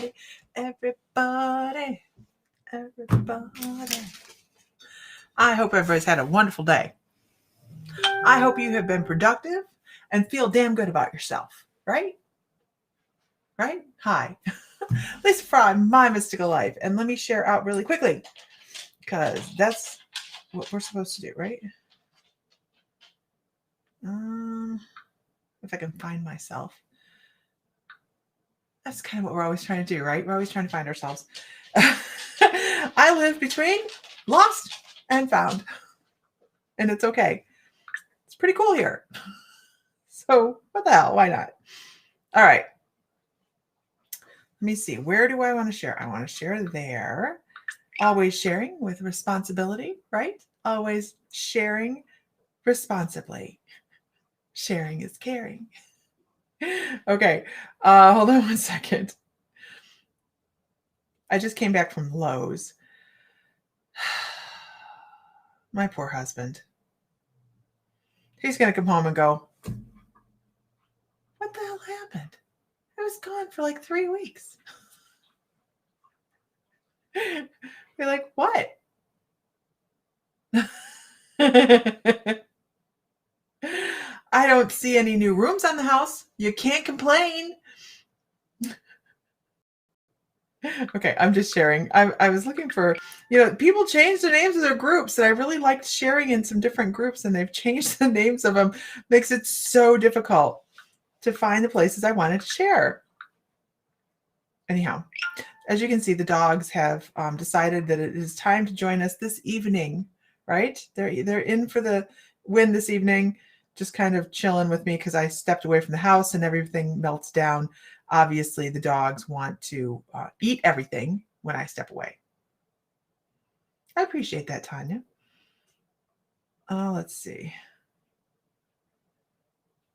everybody, everybody, everybody. I hope everybody's had a wonderful day. I hope you have been productive and feel damn good about yourself, right? Right? Hi. Lisa Fry, My Mystical Life. And let me share out really quickly because that's what we're supposed to do, right? If I can find myself. That's kind of what we're always trying to do, right? We're always trying to find ourselves. I live between lost and found. And it's okay. It's pretty cool here. So what the hell? Why not? All right. Let me see. Where do I want to share? I want to share there. Always sharing with responsibility, right? Always sharing responsibly. Sharing is caring. Okay. Hold on one second. I just came back from Lowe's. My poor husband. He's going to come home and go, what the hell happened? I was gone for like 3 weeks. You're like, what? I don't see any new rooms on the house. You can't complain. Okay, I'm just sharing. I was looking for, people change the names of their groups, and I really liked sharing in some different groups, and they've changed the names of them. Makes it so difficult to find the places I wanted to share. Anyhow, as you can see, the dogs have decided that it is time to join us this evening, right? They're in for the win this evening, just kind of chilling with me because I stepped away from the house and everything melts down. Obviously, the dogs want to eat everything when I step away. I appreciate that, Tanya. Let's see.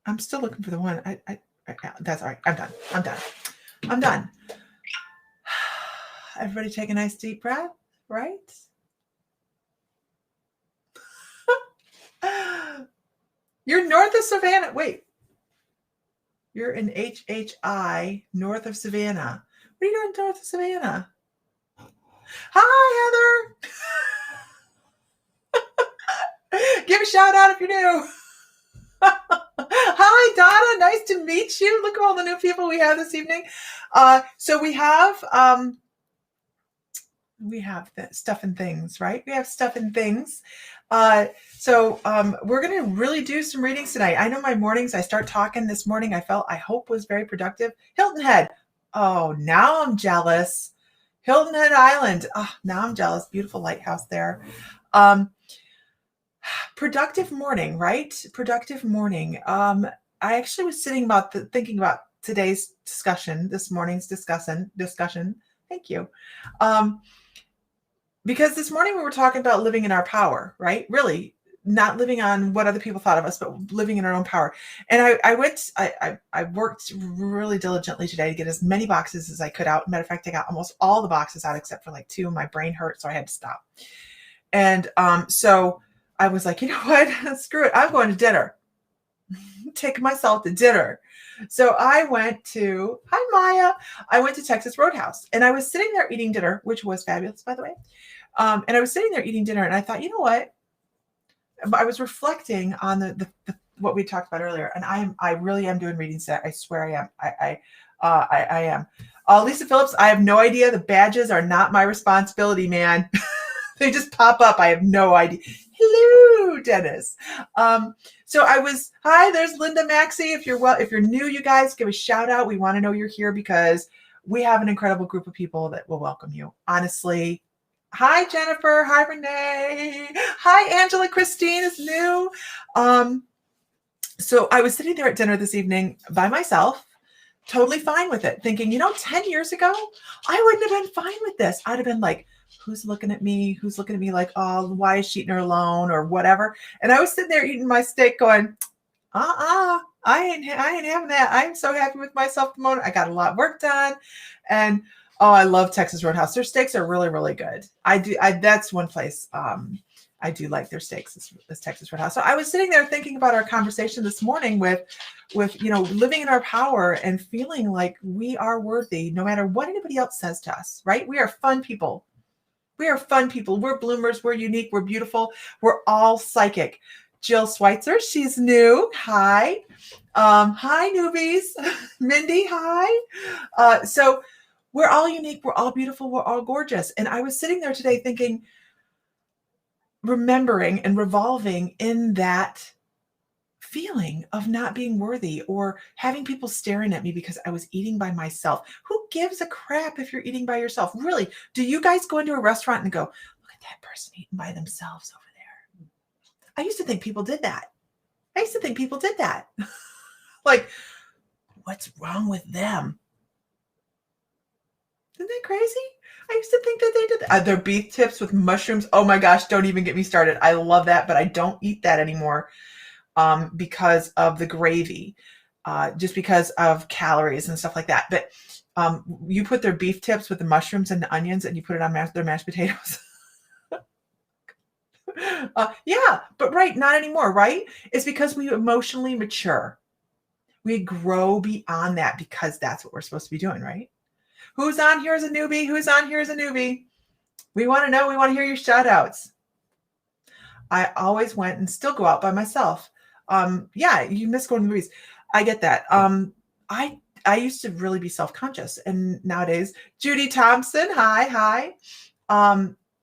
I'm still looking for the one. That's all right. I'm done. Everybody take a nice deep breath, right? You're north of Savannah. Wait. You're in HHI, north of Savannah. What are you doing north of Savannah? Hi, Heather. Give a shout out if you're new. Hi, Donna. Nice to meet you. Look at all the new people we have this evening. So we have stuff and things, right? We have stuff and things. So we're going to really do some readings tonight. I know my mornings, I start talking this morning. I hope was very productive. Hilton Head. Oh, now I'm jealous. Hilton Head Island. Oh, now I'm jealous. Beautiful lighthouse there. Productive morning, right? Productive morning. I actually was thinking about today's discussion, this morning's discussion. Thank you. Because this morning we were talking about living in our power, right? Really not living on what other people thought of us, but living in our own power. And I worked really diligently today to get as many boxes as I could out. Matter of fact, I got almost all the boxes out except for like 2. My brain hurt, so I had to stop. And so I was like, you know what? Screw it. I'm going to dinner. Take myself to dinner. So I went to, hi Maya, I went to Texas Roadhouse, and I was sitting there eating dinner, which was fabulous, by the way. And I was sitting there eating dinner, and I thought, you know what? I was reflecting on the what we talked about earlier, and I really am doing readings today. I swear I am. I am. Lisa Phillips, I have no idea. The badges are not my responsibility, man. They just pop up. I have no idea. Hello, Dennis. So hi, there's Linda Maxey. If you're new, you guys, give a shout out. We want to know you're here because we have an incredible group of people that will welcome you. Honestly. Hi, Jennifer. Hi, Renee. Hi, Angela. Christine is new. So I was sitting there at dinner this evening by myself, totally fine with it, thinking, 10 years ago, I wouldn't have been fine with this. I'd have been like, who's looking at me? Who's looking at me like, oh, why is she eating her alone or whatever? And I was sitting there eating my steak going, I ain't having that. I'm so happy with myself at the moment. I got a lot of work done. And I love Texas Roadhouse. Their steaks are really, really good. That's one place I I do like their steaks, this Texas Roadhouse. So I was sitting there thinking about our conversation this morning with living in our power and feeling like we are worthy no matter what anybody else says to us, right? We are fun people. We are fun people. We're bloomers. We're unique. We're beautiful. We're all psychic. Jill Schweitzer, she's new. Hi. Hi, newbies. Mindy, hi. So we're all unique. We're all beautiful. We're all gorgeous. And I was sitting there today thinking, remembering and revolving in that feeling of not being worthy or having people staring at me because I was eating by myself. Who gives a crap if you're eating by yourself? Really? Do you guys go into a restaurant and go, look at that person eating by themselves over there? I used to think people did that. Like, what's wrong with them? Isn't that crazy? I used to think that they did that. Their beef tips with mushrooms. Oh my gosh, don't even get me started. I love that, but I don't eat that anymore because of the gravy, just because of calories and stuff like that. But you put their beef tips with the mushrooms and the onions and you put it on their mashed potatoes. Yeah, but right, not anymore, right? It's because we emotionally mature. We grow beyond that because that's what we're supposed to be doing, right? Who's on here as a newbie? Who's on here as a newbie? We want to know. We want to hear your shout outs. I always went and still go out by myself. Yeah, you miss going to the movies. I get that. I used to really be self-conscious, and nowadays, Judy Thompson, hi.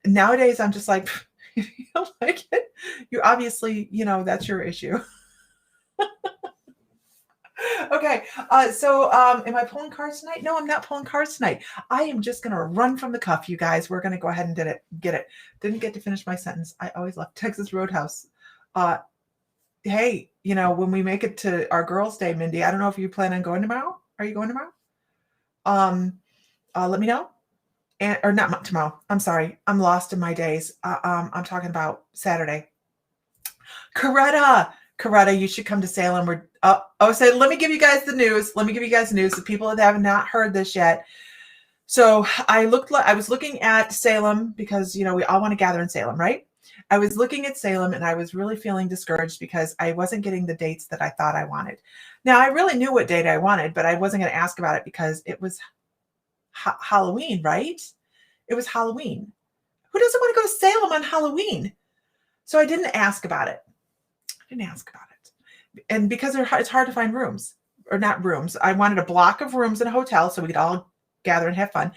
Nowadays I'm just like, you don't like it? You obviously, that's your issue. Okay, so am I pulling cards tonight? No, I'm not pulling cards tonight. I am just going to run from the cuff, you guys. We're going to go ahead and get it. Didn't get to finish my sentence. I always love Texas Roadhouse. Hey, when we make it to our girls' day, Mindy, I don't know if you plan on going tomorrow. Are you going tomorrow? Let me know. Or not tomorrow. I'm sorry. I'm lost in my days. I'm talking about Saturday. Coretta, you should come to Salem. Let me give you guys the news. The people that have not heard this yet. So I was looking at Salem because, we all want to gather in Salem, right? I was looking at Salem and I was really feeling discouraged because I wasn't getting the dates that I thought I wanted. Now, I really knew what date I wanted, but I wasn't going to ask about it because it was Halloween, right? It was Halloween. Who doesn't want to go to Salem on Halloween? So I didn't ask about it. And because it's hard to find rooms, or not rooms. I wanted a block of rooms in a hotel so we could all gather and have fun.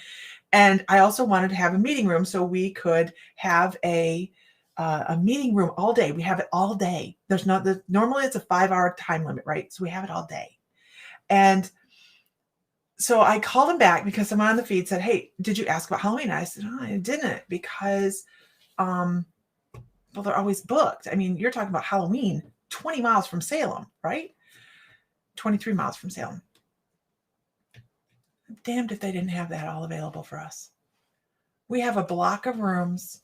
And I also wanted to have a meeting room so we could have a meeting room all day. We have it all day. Normally it's a 5-hour time limit, right? So we have it all day. And so I called him back because someone on the feed said, hey, did you ask about Halloween? And I said, oh, I didn't because, they're always booked. I mean, you're talking about Halloween 20 miles from Salem, right? 23 miles from Salem. Damned if they didn't have that all available for us. We have a block of rooms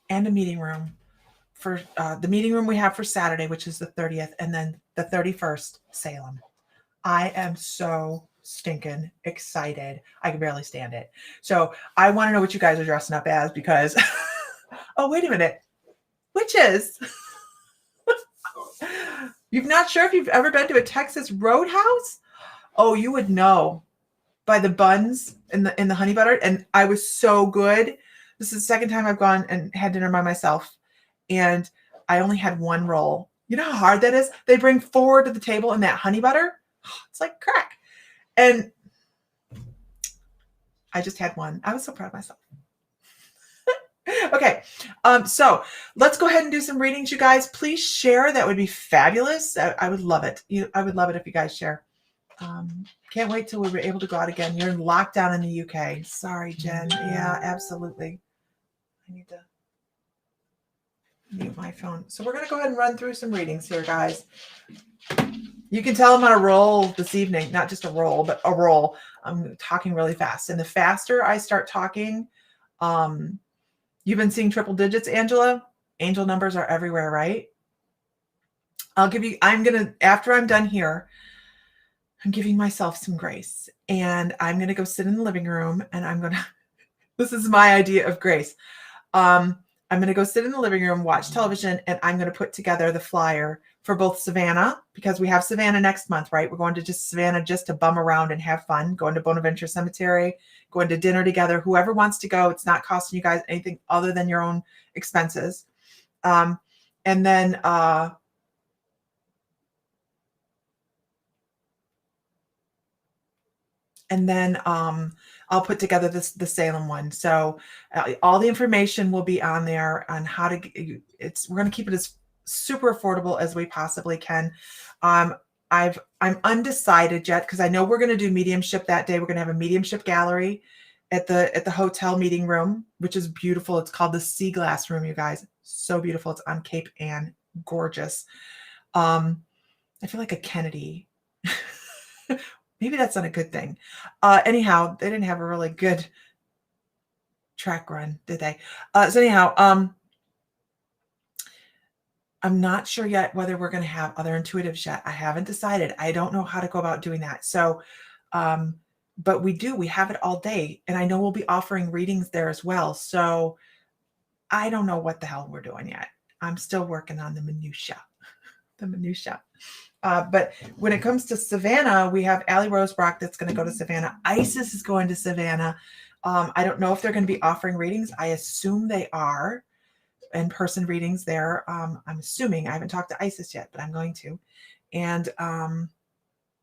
and a meeting room for the meeting room we have for Saturday, which is the 30th, and then the 31st, Salem. I am so stinking excited. I can barely stand it. So I want to know what you guys are dressing up as because, oh, wait a minute. Witches. You're not sure if you've ever been to a Texas Roadhouse? Oh, you would know by the buns and the honey butter. And I was so good. This is the second time I've gone and had dinner by myself. And I only had one roll. You know how hard that is? They bring 4 to the table and that honey butter. It's like crack. And I just had one. I was so proud of myself. Okay. So let's go ahead and do some readings, you guys. Please share. That would be fabulous. I would love it. I would love it if you guys share. Can't wait till we were able to go out again. You're in lockdown in the UK. Sorry, Jen. Yeah, absolutely. I need to mute my phone. So we're going to go ahead and run through some readings here, guys. You can tell I'm on a roll this evening. Not just a roll, but a roll. I'm talking really fast. And the faster I start talking, you've been seeing triple digits, Angela? Angel numbers are everywhere, right? After I'm done here, I'm giving myself some grace. And I'm going to go sit in the living room and this is my idea of grace. I'm I'm going to go sit in the living room, watch television, and I'm going to put together the flyer for both Savannah, because we have Savannah next month, right? We're going to just Savannah just to bum around and have fun, going to Bonaventure Cemetery, going to dinner together. Whoever wants to go, it's not costing you guys anything other than your own expenses. And then I'll put together the Salem one. So all the information will be on there on how to get we're going to keep it as super affordable as we possibly can. I'm undecided yet, because I know we're going to do mediumship that day. We're going to have a mediumship gallery at the hotel meeting room, which is beautiful. It's called the Sea Glass Room, you guys. So beautiful. It's on Cape Ann. Gorgeous. I feel like a Kennedy. Maybe that's not a good thing. Anyhow, they didn't have a really good track run, did they? So anyhow, I'm not sure yet whether we're going to have other intuitives yet. I haven't decided. I don't know how to go about doing that. So, but we have it all day, and I know we'll be offering readings there as well. So I don't know what the hell we're doing yet. I'm still working on the minutia. But when it comes to Savannah, we have Allie Rosebrock that's going to go to Savannah. Isis is going to Savannah. I don't know if they're going to be offering readings. I assume they are in-person readings there. I'm assuming. I haven't talked to Isis yet, but I'm going to. And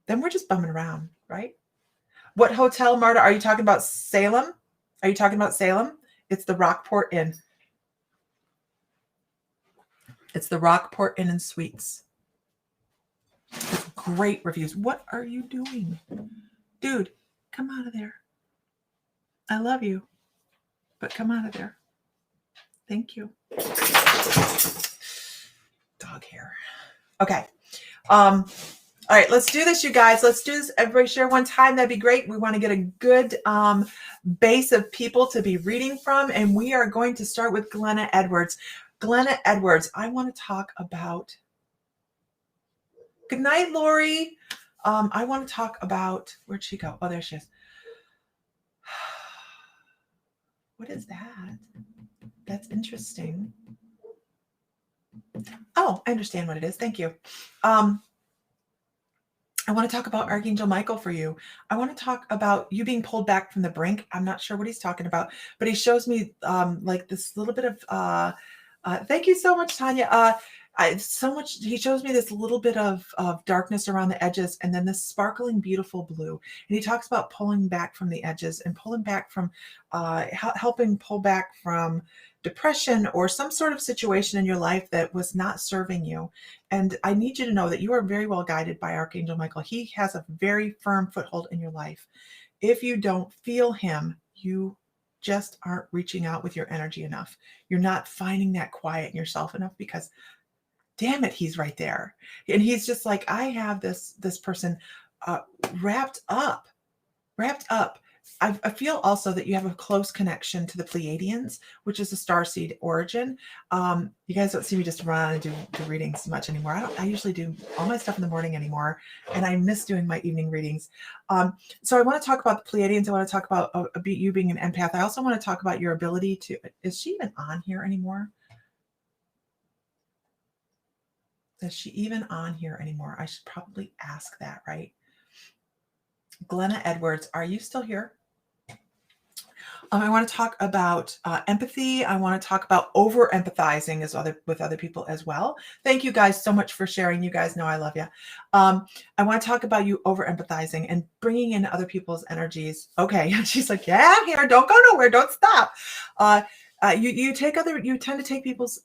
then we're just bumming around, right? What hotel, Marta? Are you talking about Salem? Are you talking about Salem? It's the Rockport Inn. It's the Rockport Inn and Suites. Great reviews. What are you doing? Dude, come out of there. I love you, but come out of there. Thank you. Dog hair. Okay. All right, let's do this, you guys. Let's do this. Everybody share one time. That'd be great. We want to get a good base of people to be reading from, and we are going to start with Glenna Edwards. Glenna Edwards, I want to talk about... Good night, Lori. I want to talk about... Where'd she go? Oh, there she is. What is that? That's interesting. Oh, I understand what it is. Thank you. I want to talk about Archangel Michael for you. I want to talk about you being pulled back from the brink. I'm not sure what he's talking about, but he shows me like this little bit of... thank you so much, Tanya. He shows me this little bit of darkness around the edges, and then this sparkling, beautiful blue. And he talks about pulling back from the edges and pulling back from, helping pull back from depression or some sort of situation in your life that was not serving you. And I need you to know that you are very well guided by Archangel Michael. He has a very firm foothold in your life. If you don't feel him, you just aren't reaching out with your energy enough. You're not finding that quiet in yourself enough, because damn it, he's right there. And he's just like, I have this person wrapped up. I feel also that you have a close connection to the Pleiadians, which is a starseed origin. You guys don't see me just run and do readings much anymore. I usually do all my stuff in the morning anymore, and I miss doing my evening readings. So I want to talk about the Pleiadians. I want to talk about you being an empath. I also want to talk about your ability to... Is she even on here anymore? Is she even on here anymore? I should probably ask that, right? Glenna Edwards, are you still here? I want to talk about empathy. I want to talk about over empathizing with other people as well. Thank you guys so much for sharing. You guys know I love you. I want to talk about you over empathizing and bringing in other people's energies. Okay, she's like, yeah, I'm here. Don't go nowhere. Don't stop. You tend to take people's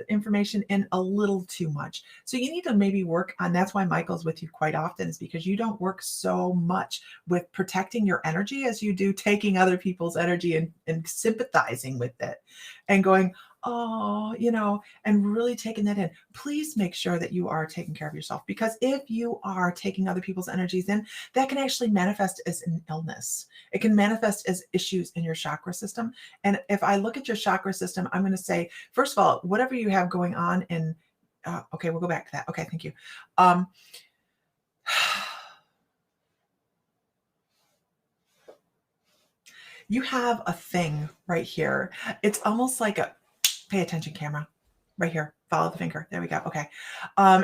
information in a little too much. So you need to maybe work on... That's why Michael's with you quite often, is because you don't work so much with protecting your energy as you do taking other people's energy and sympathizing with it and going, oh, and really taking that in. Please make sure that you are taking care of yourself, because if you are taking other people's energies in, that can actually manifest as an illness. It can manifest as issues in your chakra system. And if I look at your chakra system, I'm going to say, first of all, whatever you have going on in... okay, we'll go back to that. Okay, thank you. You have a thing right here. It's almost like Pay attention, camera. Right here. Follow the finger. There we go. Okay.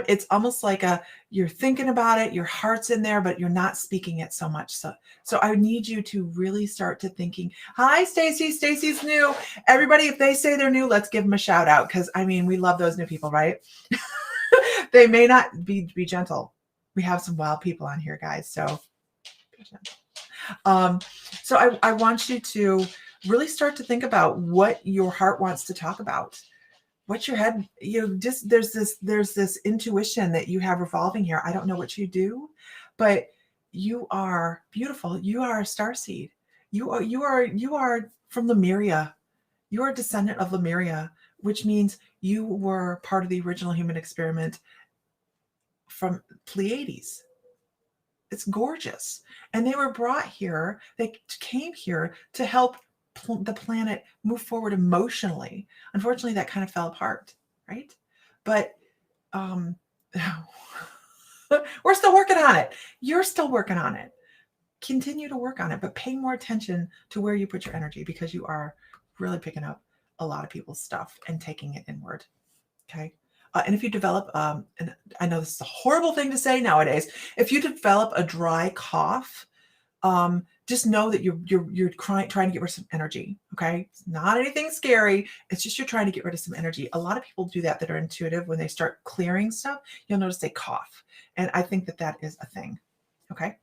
It's almost like you're thinking about it, your heart's in there, but you're not speaking it so much. So I need you to really start to thinking, hi, Stacy. Stacy's new. Everybody, if they say they're new, let's give them a shout out. Cause I mean, we love those new people, right? They may not be gentle. We have some wild people on here, guys. So I want you to really start to think about what your heart wants to talk about. What's your head, just there's this intuition that you have revolving here. I don't know what you do, but you are beautiful. You are a starseed. You are from Lemuria. You are a descendant of Lemuria, which means you were part of the original human experiment from Pleiades. It's gorgeous. And they were brought here. They came here to help the planet move forward emotionally. Unfortunately, that kind of fell apart, right? But we're still working on it. You're still working on it. Continue to work on it, but pay more attention to where you put your energy, because you are really picking up a lot of people's stuff and taking it inward. Okay. And if you develop, and I know this is a horrible thing to say nowadays, if you develop a dry cough, just know that you're trying to get rid of some energy. Okay. It's not anything scary. It's just you're trying to get rid of some energy. A lot of people do that are intuitive. When they start clearing stuff, you'll notice they cough. And I think that is a thing. Okay.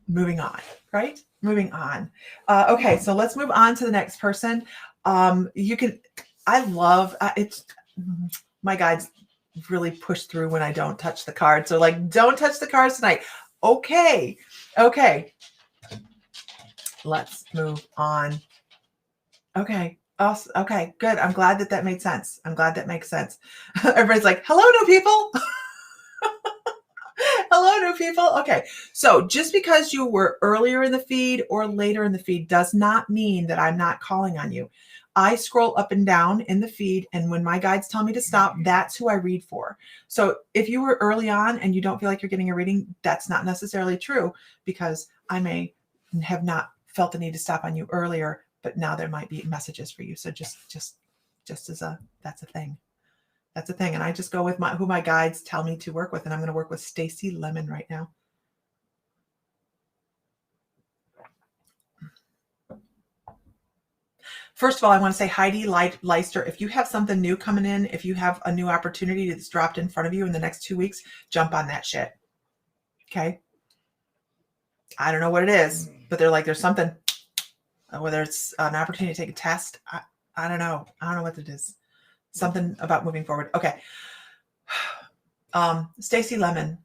Moving on, right? Moving on. Okay. So let's move on to the next person. I love it's my guides really push through when I don't touch the card. So like, don't touch the cards tonight. Okay. Let's move on. Okay. Awesome. Okay, good. I'm glad that made sense. I'm glad that makes sense. Everybody's like, hello, new people. Hello, new people. Okay. So just because you were earlier in the feed or later in the feed does not mean that I'm not calling on you. I scroll up and down in the feed, and when my guides tell me to stop, that's who I read for. So if you were early on and you don't feel like you're getting a reading, that's not necessarily true, because I may have not felt the need to stop on you earlier, but now there might be messages for you. So just as that's a thing. That's a thing. And I just go with who my guides tell me to work with. And I'm going to work with Stacy Lemon right now. First of all, I want to say, Heidi Leister, if you have something new coming in, if you have a new opportunity that's dropped in front of you in the next 2 weeks, jump on that shit. Okay. I don't know what it is, but there's something, whether it's an opportunity to take a test. I don't know. I don't know what it is. Something about moving forward. Okay. Stacy Lemon.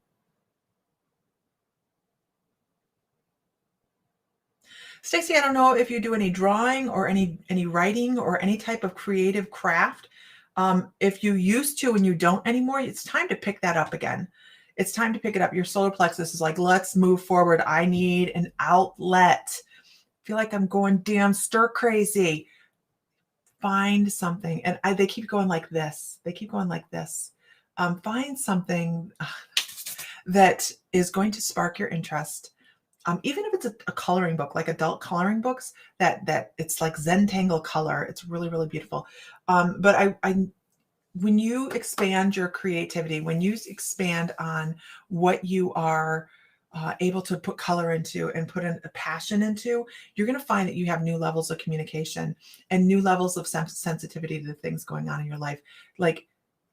Stacy, I don't know if you do any drawing or any writing or any type of creative craft. If you used to and you don't anymore, it's time to pick that up again. It's time to pick it up. Your solar plexus is like, let's move forward. I need an outlet. I feel like I'm going damn stir crazy. Find something. And they keep going like this. They keep going like this. Find something that is going to spark your interest. Even if it's a coloring book, like adult coloring books, that it's like Zentangle color. It's really, really beautiful. But when you expand your creativity, when you expand on what you are able to put color into and put a passion into, you're going to find that you have new levels of communication and new levels of sensitivity to the things going on in your life. Like,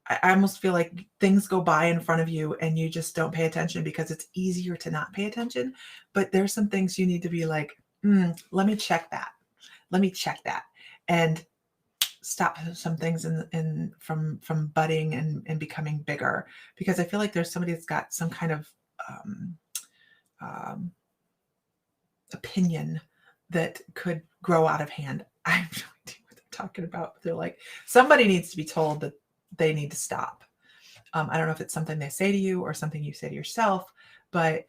I almost feel like things go by in front of you and you just don't pay attention because it's easier to not pay attention. But there's some things you need to be like, let me check that. Let me check that. And stop some things from budding and becoming bigger, because I feel like there's somebody that's got some kind of opinion that could grow out of hand. I have no idea what they're talking about. They're like, somebody needs to be told that they need to stop. I don't know if it's something they say to you or something you say to yourself, but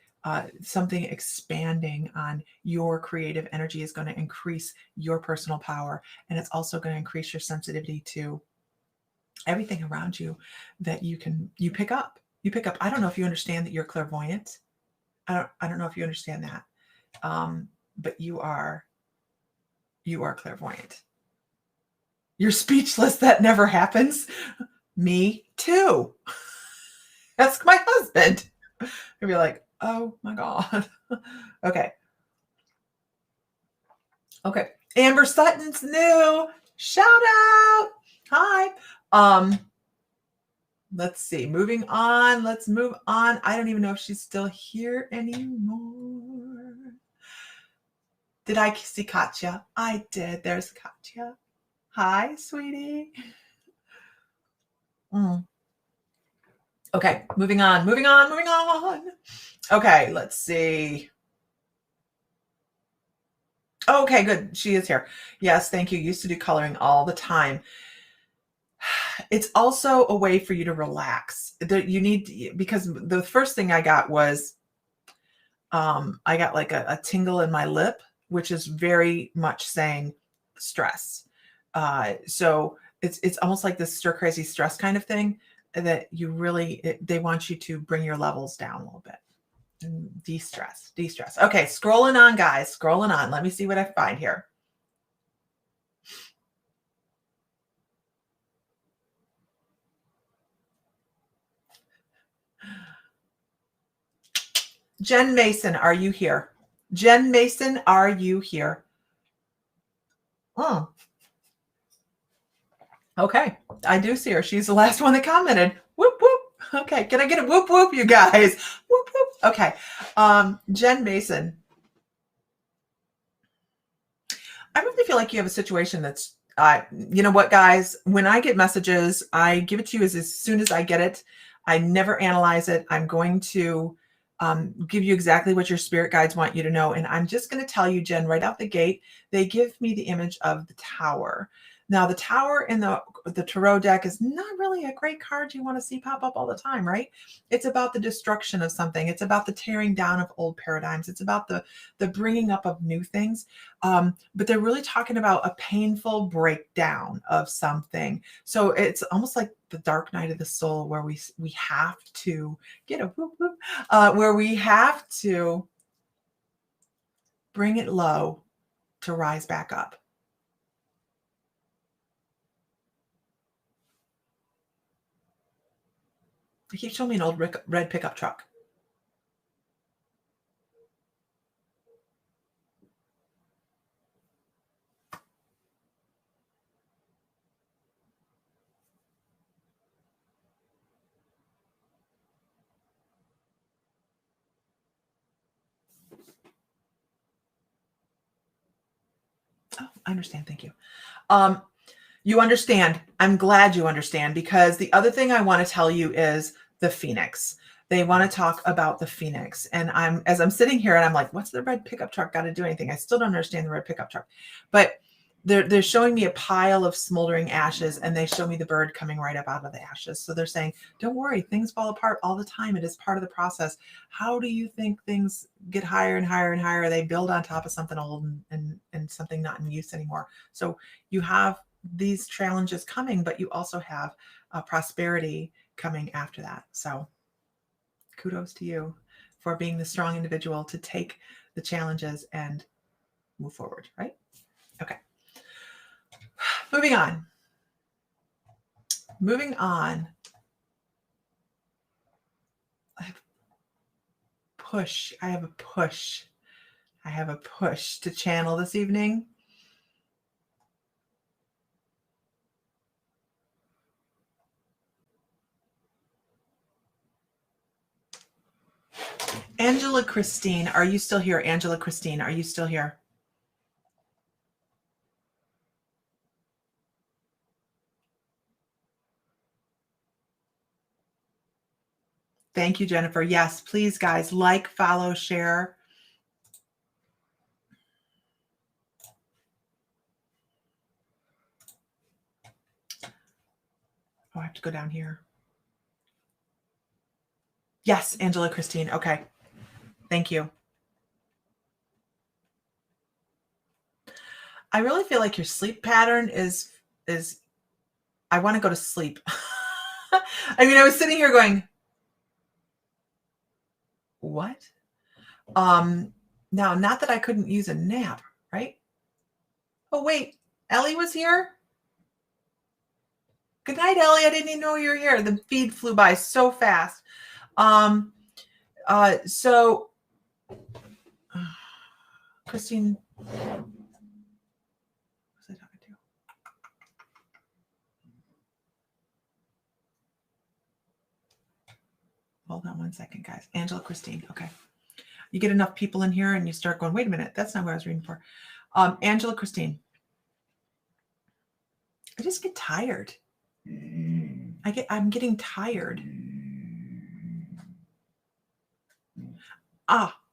something expanding on your creative energy is going to increase your personal power. And it's also going to increase your sensitivity to everything around you that you pick up. You pick up. I don't know if you understand that you're clairvoyant. I don't know if you understand that. But you are clairvoyant. You're speechless. That never happens. Me too. Ask my husband. I'd be like, oh my God. Okay. Okay. Amber Sutton's new. Shout out. Hi. Let's see. Moving on. Let's move on. I don't even know if she's still here anymore. Did I see Katya? I did. There's Katya. Hi, sweetie. Okay, moving on. Okay, let's see. Okay, good. She is here. Yes, thank you. Used to do coloring all the time. It's also a way for you to relax. You need, because the first thing I got was, I got like a tingle in my lip, which is very much saying stress. So it's almost like this stir crazy stress kind of thing that you really, they want you to bring your levels down a little bit and de-stress. Okay, scrolling on, guys, scrolling on. Let me see what I find here. Jen Mason, are you here? Jen Mason, are you here? Oh. Okay, I do see her. She's the last one that commented. Whoop, whoop. Okay, can I get a whoop, whoop, you guys? Whoop, whoop. Okay, Jen Mason. I really feel like you have a situation that's, you know what, guys? When I get messages, I give it to you as soon as I get it. I never analyze it. I'm going to give you exactly what your spirit guides want you to know. And I'm just going to tell you, Jen, right out the gate, they give me the image of the Tower. Now, the Tower in the tarot deck is not really a great card you want to see pop up all the time, right? It's about the destruction of something. It's about the tearing down of old paradigms. It's about the bringing up of new things. But they're really talking about a painful breakdown of something. So it's almost like the dark night of the soul, where we have to get a whoop whoop, where we have to bring it low to rise back up. They keep showing me an old red pickup truck. Oh, I understand. Thank you. You understand. I'm glad you understand, because the other thing I want to tell you is the Phoenix. They want to talk about the Phoenix. And as I'm sitting here and I'm like, what's the red pickup truck got to do anything? I still don't understand the red pickup truck. But they're showing me a pile of smoldering ashes, and they show me the bird coming right up out of the ashes. So they're saying, don't worry, things fall apart all the time. It is part of the process. How do you think things get higher and higher and higher? They build on top of something old and something not in use anymore. So you have these challenges coming, but you also have prosperity coming after that. So kudos to you for being the strong individual to take the challenges and move forward, right? Okay. Moving on. I have a push to channel this evening. Angela Christine, are you still here? Angela Christine, are you still here? Thank you, Jennifer. Yes, please, guys, like, follow, share. Oh, I have to go down here. Yes, Angela Christine. Okay. Thank you. I really feel like your sleep pattern is I want to go to sleep. I mean, I was sitting here going, what? Now, not that I couldn't use a nap, right? Oh, wait, Ellie was here? Good night, Ellie. I didn't even know you were here. The feed flew by so fast. So Christine, what was I talking to? Hold on one second, guys. Angela, Christine. Okay. You get enough people in here and you start going, wait a minute, that's not what I was reading for. Angela, Christine. I just get tired. I'm getting tired.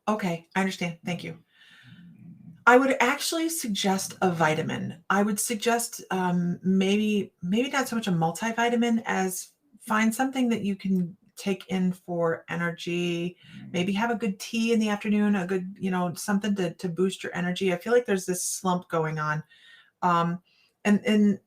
Okay. I understand. Thank you. I would actually suggest a vitamin. I would suggest maybe not so much a multivitamin as find something that you can take in for energy. Maybe have a good tea in the afternoon, a good, something to boost your energy. I feel like there's this slump going on. And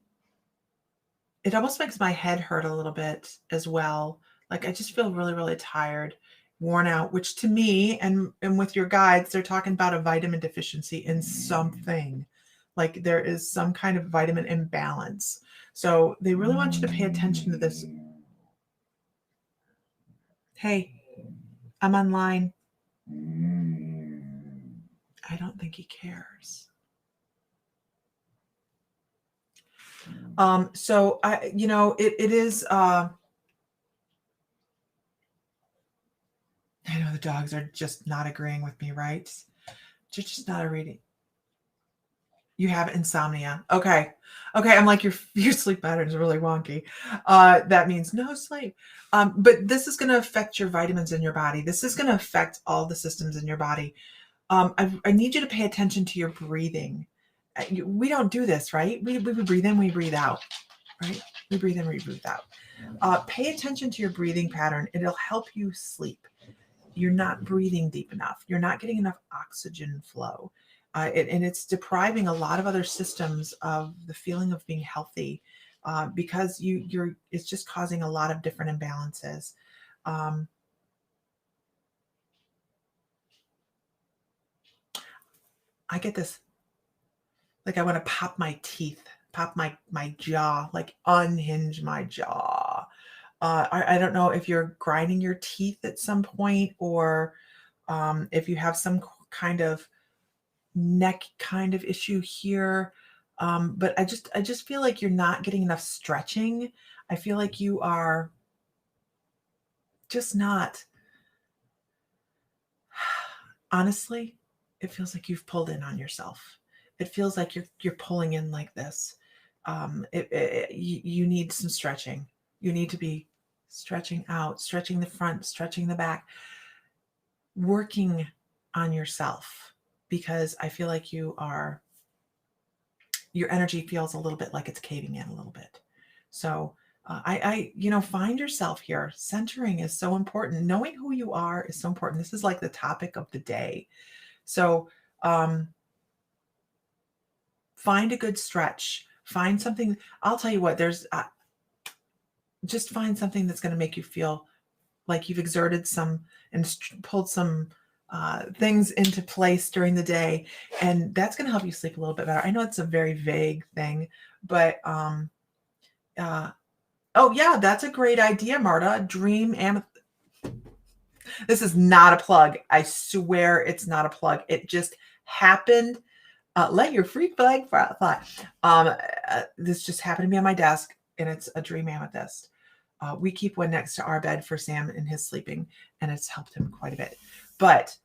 it almost makes my head hurt a little bit as well. Like I just feel really, really tired, worn out, which to me and with your guides, they're talking about a vitamin deficiency in something. Like there is some kind of vitamin imbalance. So they really want you to pay attention to this. Hey, I'm online. I don't think he cares. So it is, I know the dogs are just not agreeing with me, right? They're just not reading. You have insomnia. Okay. I'm like, your sleep patterns are really wonky. That means no sleep. But this is going to affect your vitamins in your body. This is going to affect all the systems in your body. I need you to pay attention to your breathing. We don't do this, right? We breathe in, we breathe out, right? We breathe in, we breathe out. Pay attention to your breathing pattern. It'll help you sleep. You're not breathing deep enough. You're not getting enough oxygen flow. And it's depriving a lot of other systems of the feeling of being healthy because it's just causing a lot of different imbalances. I get this, like I want to pop my teeth, pop my jaw, like unhinge my jaw. I don't know if you're grinding your teeth at some point or if you have some kind of neck kind of issue here. But I just feel like you're not getting enough stretching. I feel like you are just not. Honestly, it feels like you've pulled in on yourself. It feels like you're pulling in like this. You need some stretching. You need to be stretching out, stretching the front, stretching the back, working on yourself, because I feel like your energy feels a little bit like it's caving in a little bit. So find yourself here. Centering is so important. Knowing who you are is so important. This is like the topic of the day. So find a good stretch. Find something. I'll tell you what, just find something that's going to make you feel like you've exerted some and pulled some things into place during the day. And that's going to help you sleep a little bit better. I know it's a very vague thing, but oh yeah, that's a great idea, Marta. Dream amethyst. This is not a plug. I swear it's not a plug. It just happened. Let your freak flag fly. This just happened to be on my desk, and it's a dream amethyst. We keep one next to our bed for Sam in his sleeping, and it's helped him quite a bit. But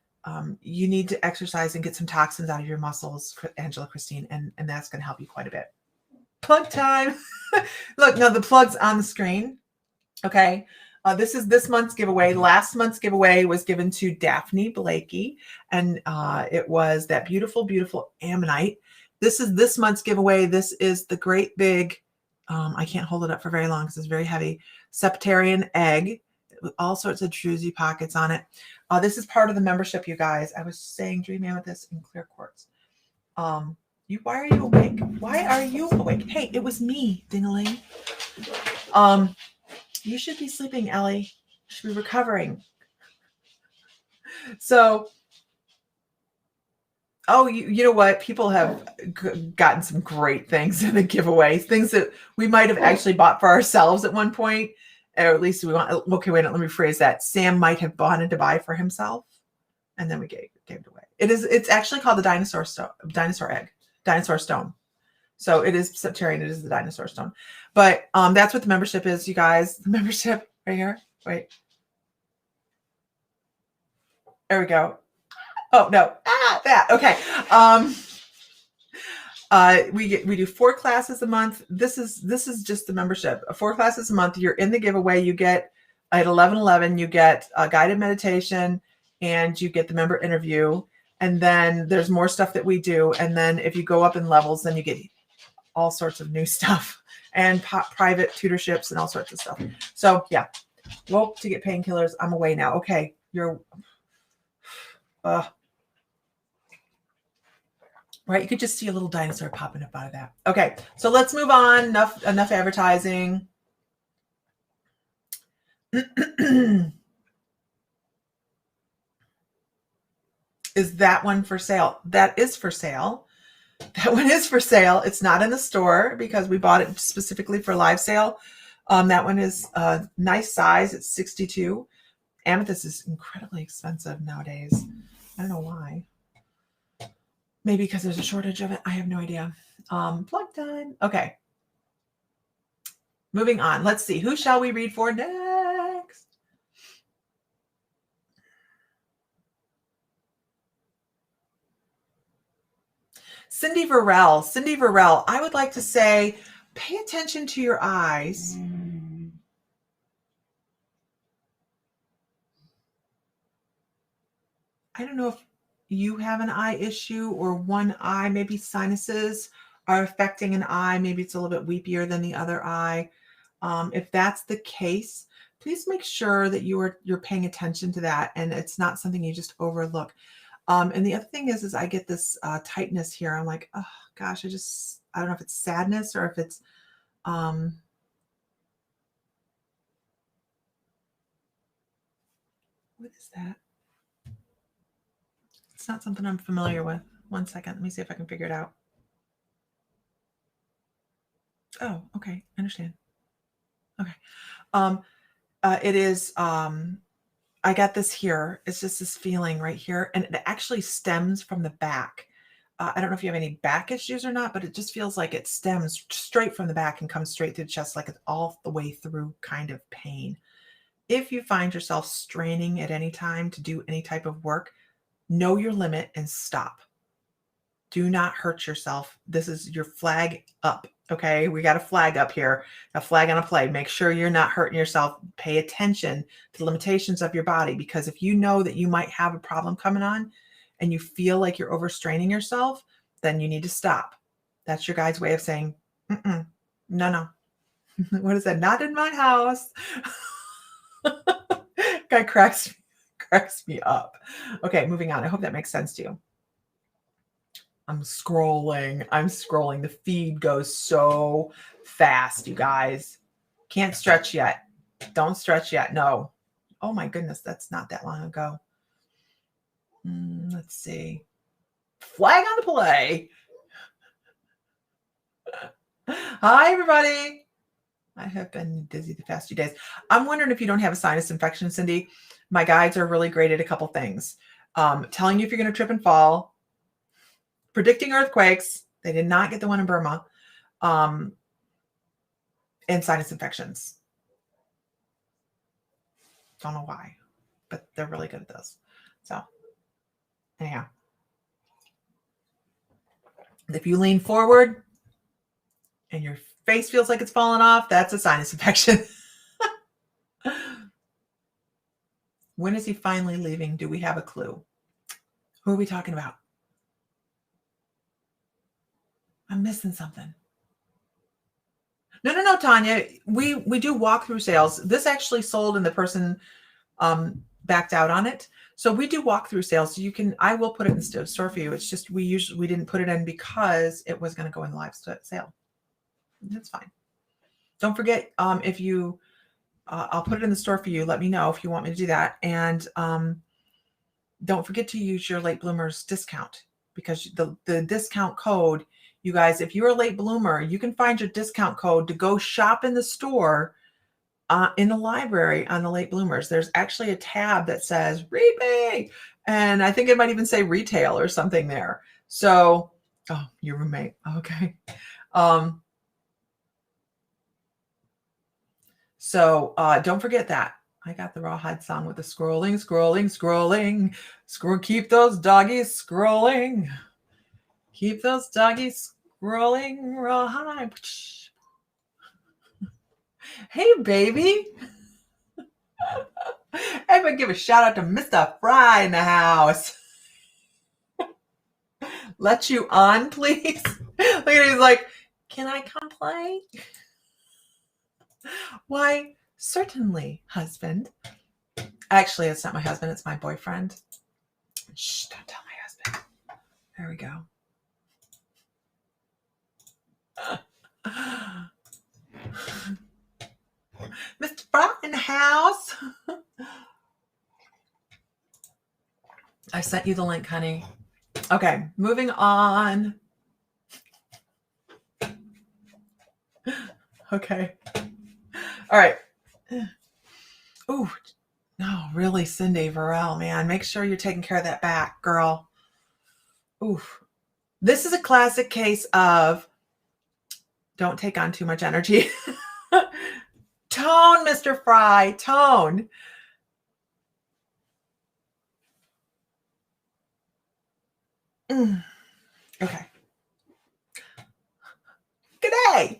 you need to exercise and get some toxins out of your muscles, Angela, Christine, and that's going to help you quite a bit. Plug time. Look, now the plug's on the screen. Okay. This is this month's giveaway. Last month's giveaway was given to Daphne Blakey, and it was that beautiful, beautiful ammonite. This is this month's giveaway. This is the great big, I can't hold it up for very long because it's very heavy, septarian egg with all sorts of juicy pockets on it. This is part of the membership, you guys. I was saying dream amethyst and clear quartz. Why are you awake? Why are you awake? Hey, it was me, ding-a-ling. You should be sleeping, Ellie. You should be recovering. So, Oh, you know what? People have gotten some great things in the giveaways, things that we might have actually bought for ourselves at one point, or at least we want. Okay, wait, let me rephrase that. Sam might have wanted to buy for himself, and then we gave it away. It's actually called the dinosaur egg, dinosaur stone. So it is Septarian. It is the dinosaur stone, but that's what the membership is, you guys. The membership right here. Wait, there we go. Oh no, that okay. We do 4 classes a month. This is just the membership. 4 classes a month. You're in the giveaway. You get at 11:11. You get a guided meditation, and you get the member interview. And then there's more stuff that we do. And then if you go up in levels, then you get all sorts of new stuff and private tutorships and all sorts of stuff. So yeah, well, to get painkillers. I'm away now. Okay, you're. Right, you could just see a little dinosaur popping up out of that. Okay, so let's move on. Enough advertising. Is that one for sale? That is for sale. That one is for sale. It's not in the store because we bought it specifically for live sale. That one is a nice size. It's 62. Amethyst is incredibly expensive nowadays. I don't know why. Maybe because there's a shortage of it. I have no idea. Plug time. Okay. Moving on. Let's see. Who shall we read for next? Cindy Varell. Cindy Varell. I would like to say, pay attention to your eyes. I don't know if you have an eye issue or one eye, maybe sinuses are affecting an eye. Maybe it's a little bit weepier than the other eye. If that's the case, please make sure that you're paying attention to that and it's not something you just overlook. And the other thing is I get this tightness here. I'm like, oh gosh, I don't know if it's sadness or if it's what is that? It's not something I'm familiar with. One second. Let me see if I can figure it out. Oh, okay. I understand. Okay. It is, I got this here. It's just this feeling right here. And it actually stems from the back. I don't know if you have any back issues or not, but it just feels like it stems straight from the back and comes straight through the chest, like it's all the way through kind of pain. If you find yourself straining at any time to do any type of work, know your limit and stop. Do not hurt yourself. This is your flag up. Okay. We got a flag up here, a flag on a play. Make sure you're not hurting yourself. Pay attention to the limitations of your body, because if you know that you might have a problem coming on and you feel like you're overstraining yourself, then you need to stop. That's your guide's way of saying, no. What is that? Not in my house. Guy cracks me up. Okay, moving on. I hope that makes sense to you. I'm scrolling. The feed goes so fast, you guys. Can't stretch yet. Don't stretch yet. No. Oh my goodness, that's not that long ago. Let's see. Flag on the play. Hi, everybody. I have been busy the past few days. I'm wondering if you don't have a sinus infection, Cindy. My guides are really great at a couple things. Telling you if you're going to trip and fall, predicting earthquakes. They did not get the one in Burma. And sinus infections. Don't know why, but they're really good at this. So anyhow, if you lean forward and your face feels like it's falling off, that's a sinus infection. When is he finally leaving? Do we have a clue? Who are we talking about? I'm missing something. No, Tanya. We do walkthrough sales. This actually sold and the person backed out on it. So we do walkthrough sales. So I will put it in the store for you. It's just we didn't put it in because it was going to go in the live sale. That's fine. Don't forget, if you, I'll put it in the store for you. Let me know if you want me to do that. And don't forget to use your late bloomers discount. because the discount code, you guys, if you're a late bloomer, you can find your discount code to go shop in the store, in the library on the late bloomers. There's actually a tab that says rebate, and I think it might even say retail or something there. So, oh, your roommate. Okay. So don't forget that. I got the Rawhide song with the scrolling. Keep those doggies scrolling. Keep those doggies scrolling, Rawhide. Hey, baby. I'm going to give a shout out to Mr. Fry in the house. Let you on, please. Look at him, he's like, can I come play? Why, certainly, husband. Actually, it's not my husband. It's my boyfriend. Shh, don't tell my husband. There we go. Mr. Fry in the house. I sent you the link, honey. Okay, moving on. Okay. All right. Ooh, no, really, Cindy Varel, man. Make sure you're taking care of that back, girl. Ooh. This is a classic case of don't take on too much energy. Tone, Mr. Fry, tone. Okay. G'day.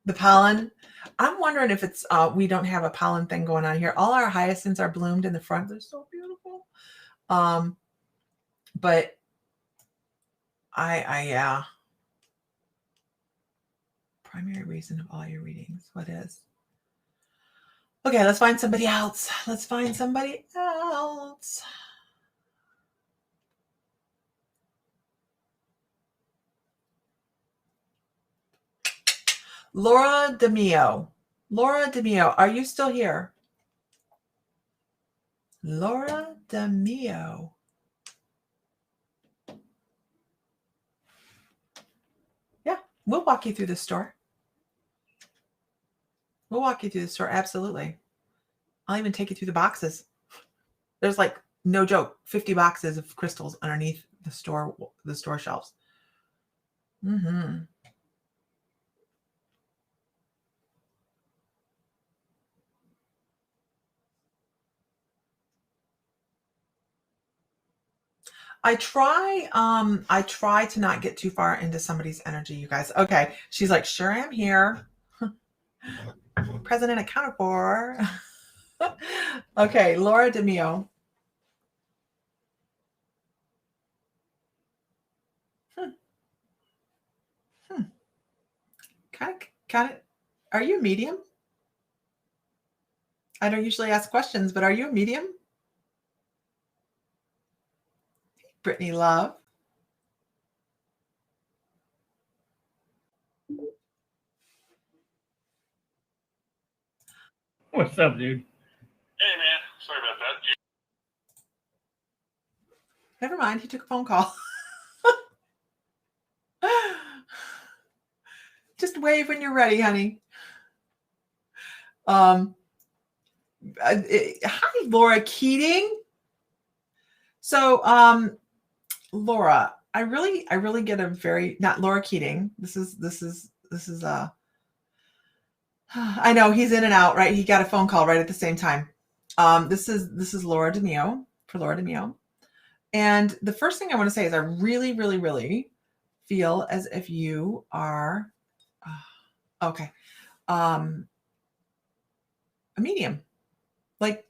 The pollen. I'm wondering if it's we don't have a pollen thing going on here. All our hyacinths are bloomed in the front. They're so beautiful. But yeah. Primary reason of all your readings. What is? Okay, let's find somebody else. Let's find somebody else. Laura DeMio. Laura DeMio, are you still here? Laura DeMio. Yeah, we'll walk you through the store. We'll walk you through the store, absolutely. I'll even take you through the boxes. There's like, no joke, 50 boxes of crystals underneath the store shelves. Mm-hmm. I try to not get too far into somebody's energy, you guys. Okay. She's like, sure am here. Present and accounted for. Okay, Laura DeMio. Kind of. Are you a medium? I don't usually ask questions, but are you a medium? Brittany Love. What's up, dude? Hey, man. Sorry about that. Never mind. He took a phone call. Just wave when you're ready, honey. Hi, Laura Keating. So, Laura, I really get a very, not Laura Keating. This is I know he's in and out, right? He got a phone call right at the same time. This is Laura DeMio, for Laura DeMio. And the first thing I want to say is I really, really, really feel as if you are, okay, a medium. Like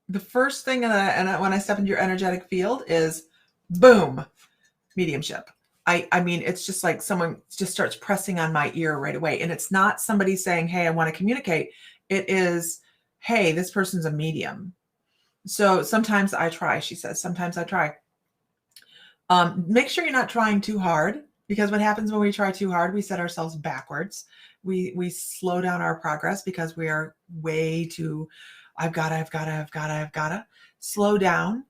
the first thing when I step into your energetic field is boom, mediumship. I mean, it's just like someone just starts pressing on my ear right away. And it's not somebody saying, hey, I want to communicate. It is, hey, this person's a medium. So sometimes I try, she says, sometimes I try. Make sure you're not trying too hard, because what happens when we try too hard, we set ourselves backwards. We slow down our progress because we are way too, I've gotta. slow down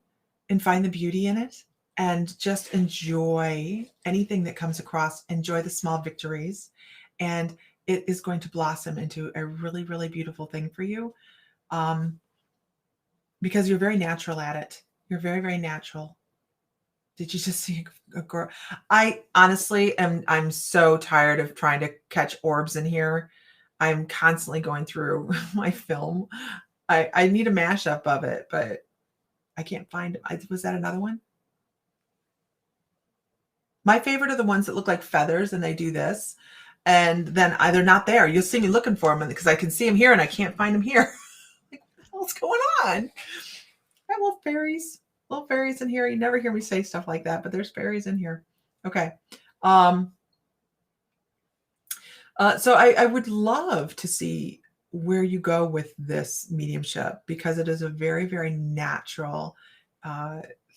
and find the beauty in it and just enjoy anything that comes across. Enjoy the small victories, and it is going to blossom into a really, really beautiful thing for you, because you're very natural at it. You're very, very natural. Did you just see a girl? I honestly I'm so tired of trying to catch orbs in here. I'm constantly going through my film. I need a mashup of it, but I can't find it. Was that another one? My favorite are the ones that look like feathers and they do this. And then they're not there. You'll see me looking for them because I can see them here and I can't find them here. Like, what the hell's going on? I have little fairies in here. You never hear me say stuff like that, but there's fairies in here. Okay. So I would love to see where you go with this mediumship, because it is a very, very natural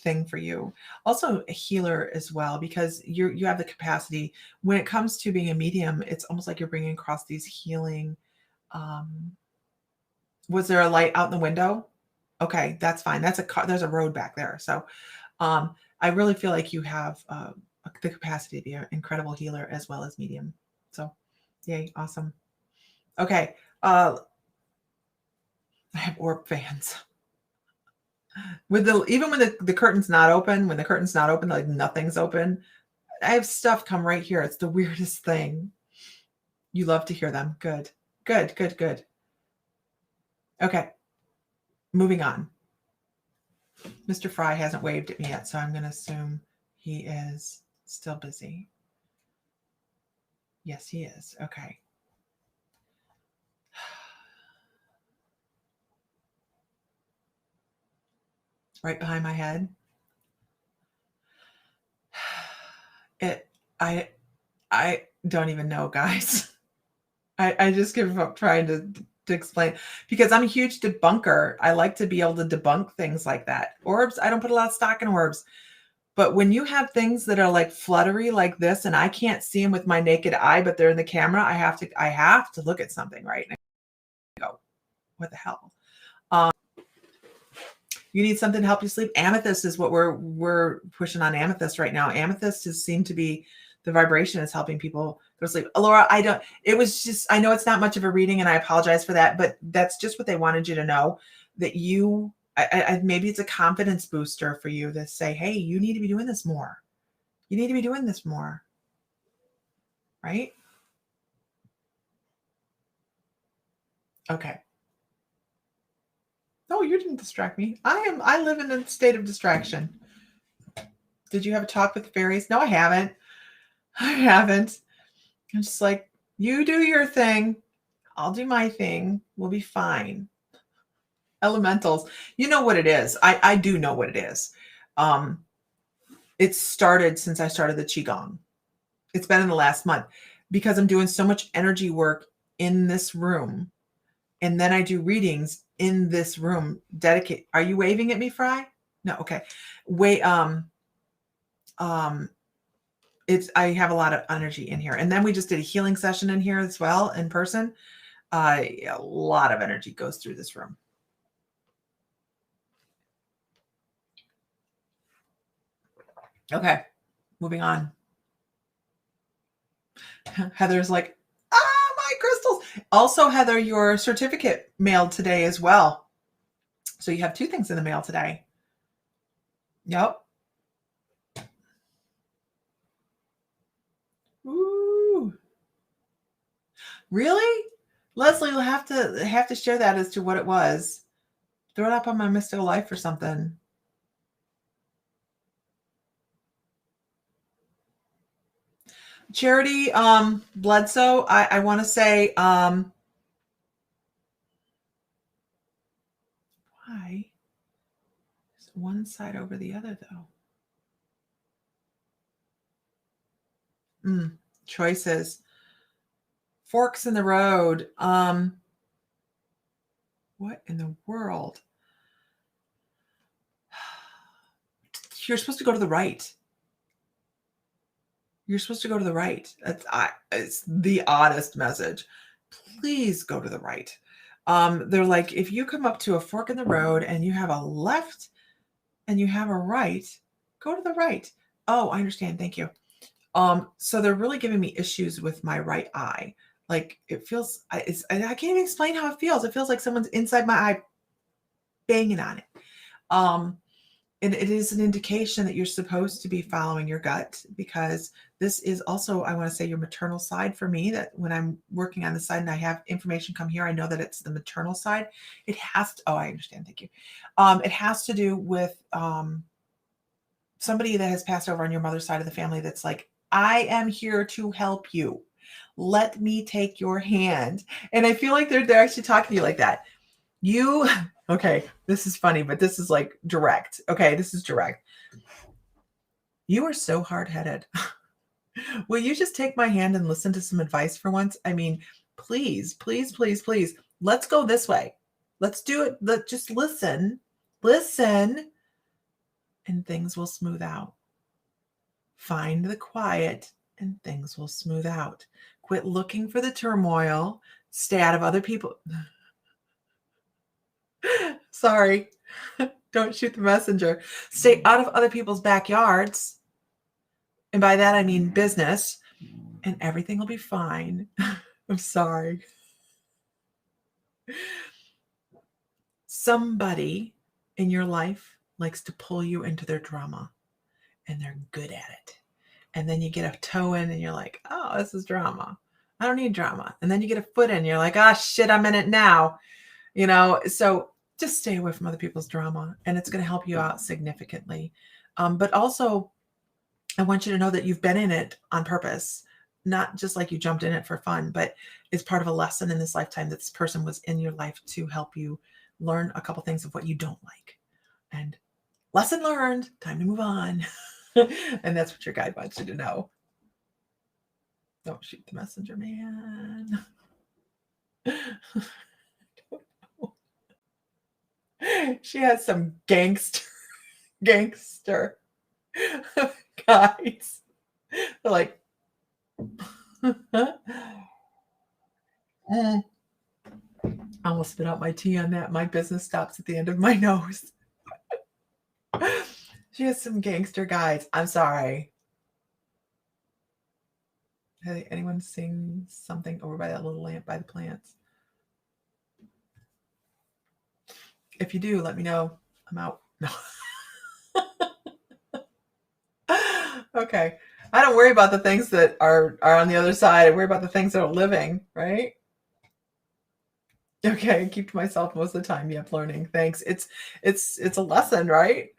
thing for you. Also a healer as well, because you have the capacity. When it comes to being a medium, it's almost like you're bringing across these healing. Was there a light out in the window? Okay, that's fine. That's a car. There's a road back there. So I really feel like you have the capacity to be an incredible healer as well as medium. So yay, awesome. Okay. I have orb fans. Even when the curtain's not open, like nothing's open, I have stuff come right here. It's the weirdest thing. You love to hear them. Good. Good, good, good. Okay. Moving on. Mr. Fry hasn't waved at me yet, so I'm going to assume he is still busy. Yes, he is. Okay. Right behind my head. I don't even know, guys. I just give up trying to explain, because I'm a huge debunker. I like to be able to debunk things like that. Orbs, I don't put a lot of stock in orbs. But when you have things that are like fluttery like this, and I can't see them with my naked eye, but they're in the camera, I have to look at something, right? And I go, what the hell? You need something to help you sleep. Amethyst is what we're pushing on. Amethyst right now. Amethyst has seemed to be, the vibration is helping people go to sleep. Laura, I know it's not much of a reading, and I apologize for that, but that's just what they wanted you to know, that maybe it's a confidence booster for you to say, hey, you need to be doing this more. You need to be doing this more. Right? Okay. No, you didn't distract me. I live in a state of distraction. Did you have a talk with the fairies? No, I haven't. I'm just like, you do your thing. I'll do my thing. We'll be fine. Elementals. You know what it is. I do know what it is. It started since I started the Qigong. It's been in the last month, because I'm doing so much energy work in this room. And then I do readings in this room. Are you waving at me, Fry? No. Okay. Wait. I have a lot of energy in here. And then we just did a healing session in here as well, in person. A lot of energy goes through this room. Okay. Moving on. Heather's like, my crystals. Also, Heather, your certificate mailed today as well. So you have 2 things in the mail today. Yep. Ooh. Really? Leslie will have to share that as to what it was. Throw it up on my Mystical Life or something. Charity Bledsoe, I want to say, why is one side over the other though? Choices. Forks in the road. What in the world? You're supposed to go to the right. You're supposed to go to the right. It's the oddest message. Please go to the right. They're like, if you come up to a fork in the road and you have a left and you have a right, go to the right. Oh, I understand. Thank you. So they're really giving me issues with my right eye. Like it feels, I can't even explain how it feels. It feels like someone's inside my eye banging on it. And it is an indication that you're supposed to be following your gut, because this is also, I want to say, your maternal side for me, that when I'm working on the side and I have information come here, I know that it's the maternal side. It has to, oh, I understand. Thank you. It has to do with somebody that has passed over on your mother's side of the family that's like, I am here to help you. Let me take your hand. And I feel like they're actually talking to you like that. You, okay, this is funny, but this is like direct. Okay, this is direct. You are so hard-headed. Will you just take my hand and listen to some advice for once? I mean, please, please, please, please. Let's go this way. Let's do it. Let's just listen, and things will smooth out. Find the quiet and things will smooth out. Quit looking for the turmoil. Stay out of other people. Sorry, don't shoot the messenger. Stay out of other people's backyards. And by that, I mean business, and everything will be fine. I'm sorry. Somebody in your life likes to pull you into their drama, and they're good at it. And then you get a toe in and you're like, oh, this is drama. I don't need drama. And then you get a foot in, you're like, ah, shit, I'm in it now. So just stay away from other people's drama, and it's going to help you out significantly. But also, I want you to know that you've been in it on purpose, not just like you jumped in it for fun, but it's part of a lesson in this lifetime that this person was in your life to help you learn a couple things of what you don't like. And lesson learned, time to move on. And that's what your guide wants you to know. Don't shoot the messenger, man. She has some gangster guys. They're like, I almost spit out my tea on that. My business stops at the end of my nose. She has some gangster guys. I'm sorry. Hey, anyone sing something over by that little lamp by the plants? If you do, let me know. I'm out. No. Okay. I don't worry about the things that are on the other side. I worry about the things that are living, right? Okay, I keep to myself most of the time. Yep, learning. Thanks. It's a lesson, right?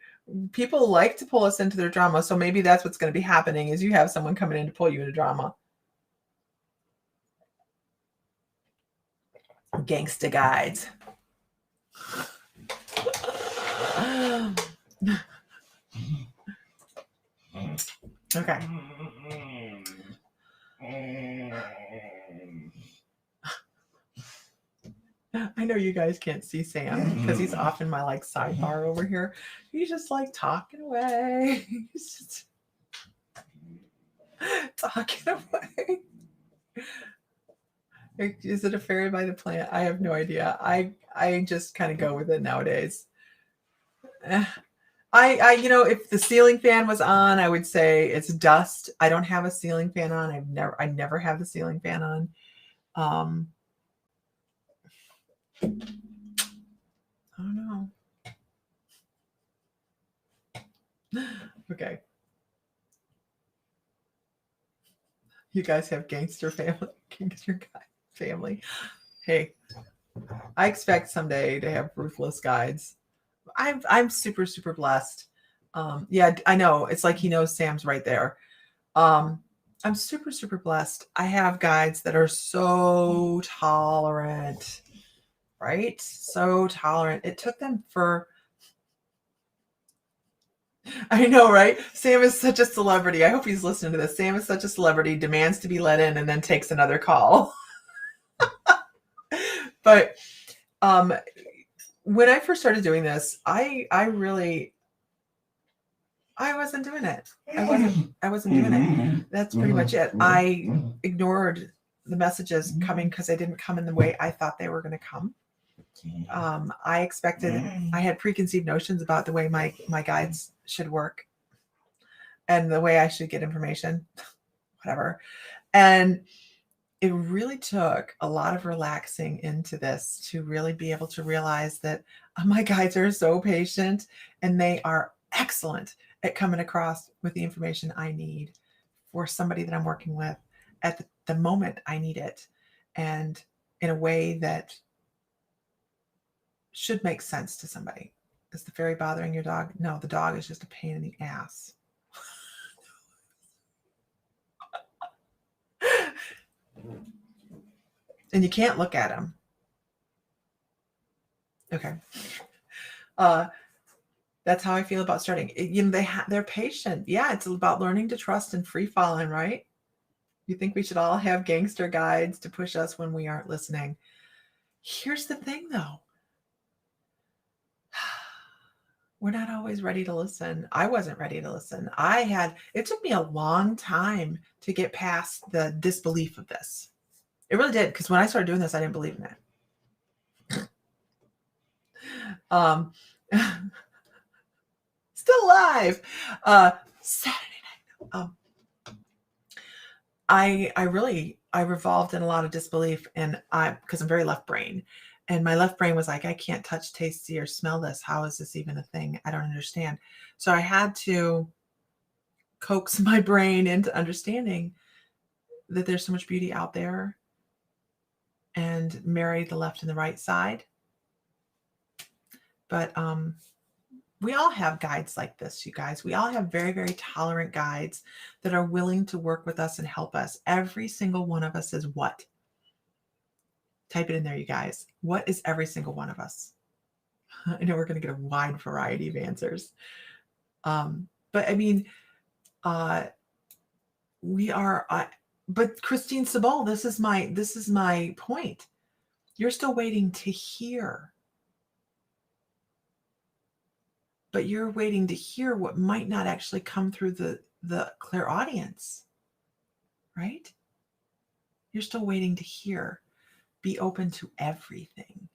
People like to pull us into their drama, so maybe that's what's going to be happening is you have someone coming in to pull you into drama. Gangsta guides. Okay. I know you guys can't see Sam because he's off in my like sidebar over here. He's just like talking away. He's just talking away. Is it a fairy by the plant? I have no idea. I just kind of go with it nowadays. If the ceiling fan was on, I would say it's dust. I don't have a ceiling fan on. I never have the ceiling fan on. I don't know. Okay. You guys have gangster family. Hey, I expect someday to have ruthless guides. I'm super, super blessed. Yeah, I know. It's like he knows Sam's right there. I'm super, super blessed. I have guides that are so tolerant, right? So tolerant. It took them for... I know, right? Sam is such a celebrity. I hope he's listening to this. Sam is such a celebrity, demands to be let in, and then takes another call. But when I first started doing this, I wasn't doing it. I wasn't doing it. That's pretty much it. I ignored the messages coming because they didn't come in the way I thought they were going to come. I expected, I had preconceived notions about the way my guides should work and the way I should get information, whatever. And it really took a lot of relaxing into this to really be able to realize that my guides are so patient and they are excellent at coming across with the information I need for somebody that I'm working with at the moment I need it, and in a way that should make sense to somebody. Is the fairy bothering your dog? No, the dog is just a pain in the ass. And you can't look at him. Okay. That's how I feel about starting. They're patient. Yeah, it's about learning to trust and free falling, right? You think we should all have gangster guides to push us when we aren't listening. Here's the thing, though. We're not always ready to listen. I wasn't ready to listen. It took me a long time to get past the disbelief of this. It really did, because when I started doing this, I didn't believe in it. Still alive. Saturday night. I revolved in a lot of disbelief, and because I'm very left brain, and my left brain was like, I can't touch, taste, see, or smell this. How is this even a thing? I don't understand. So I had to coax my brain into understanding that there's so much beauty out there and marry the left and the right side. But we all have guides like this, you guys. We all have very, very tolerant guides that are willing to work with us and help us. Every single one of us is what? Type it in there, you guys. What is every single one of us? I know we're going to get a wide variety of answers. But I mean, we are, but Christine Sabal, this is my point. You're still waiting to hear. But you're waiting to hear what might not actually come through the clairaudience, right? You're still waiting to hear. Be open to everything.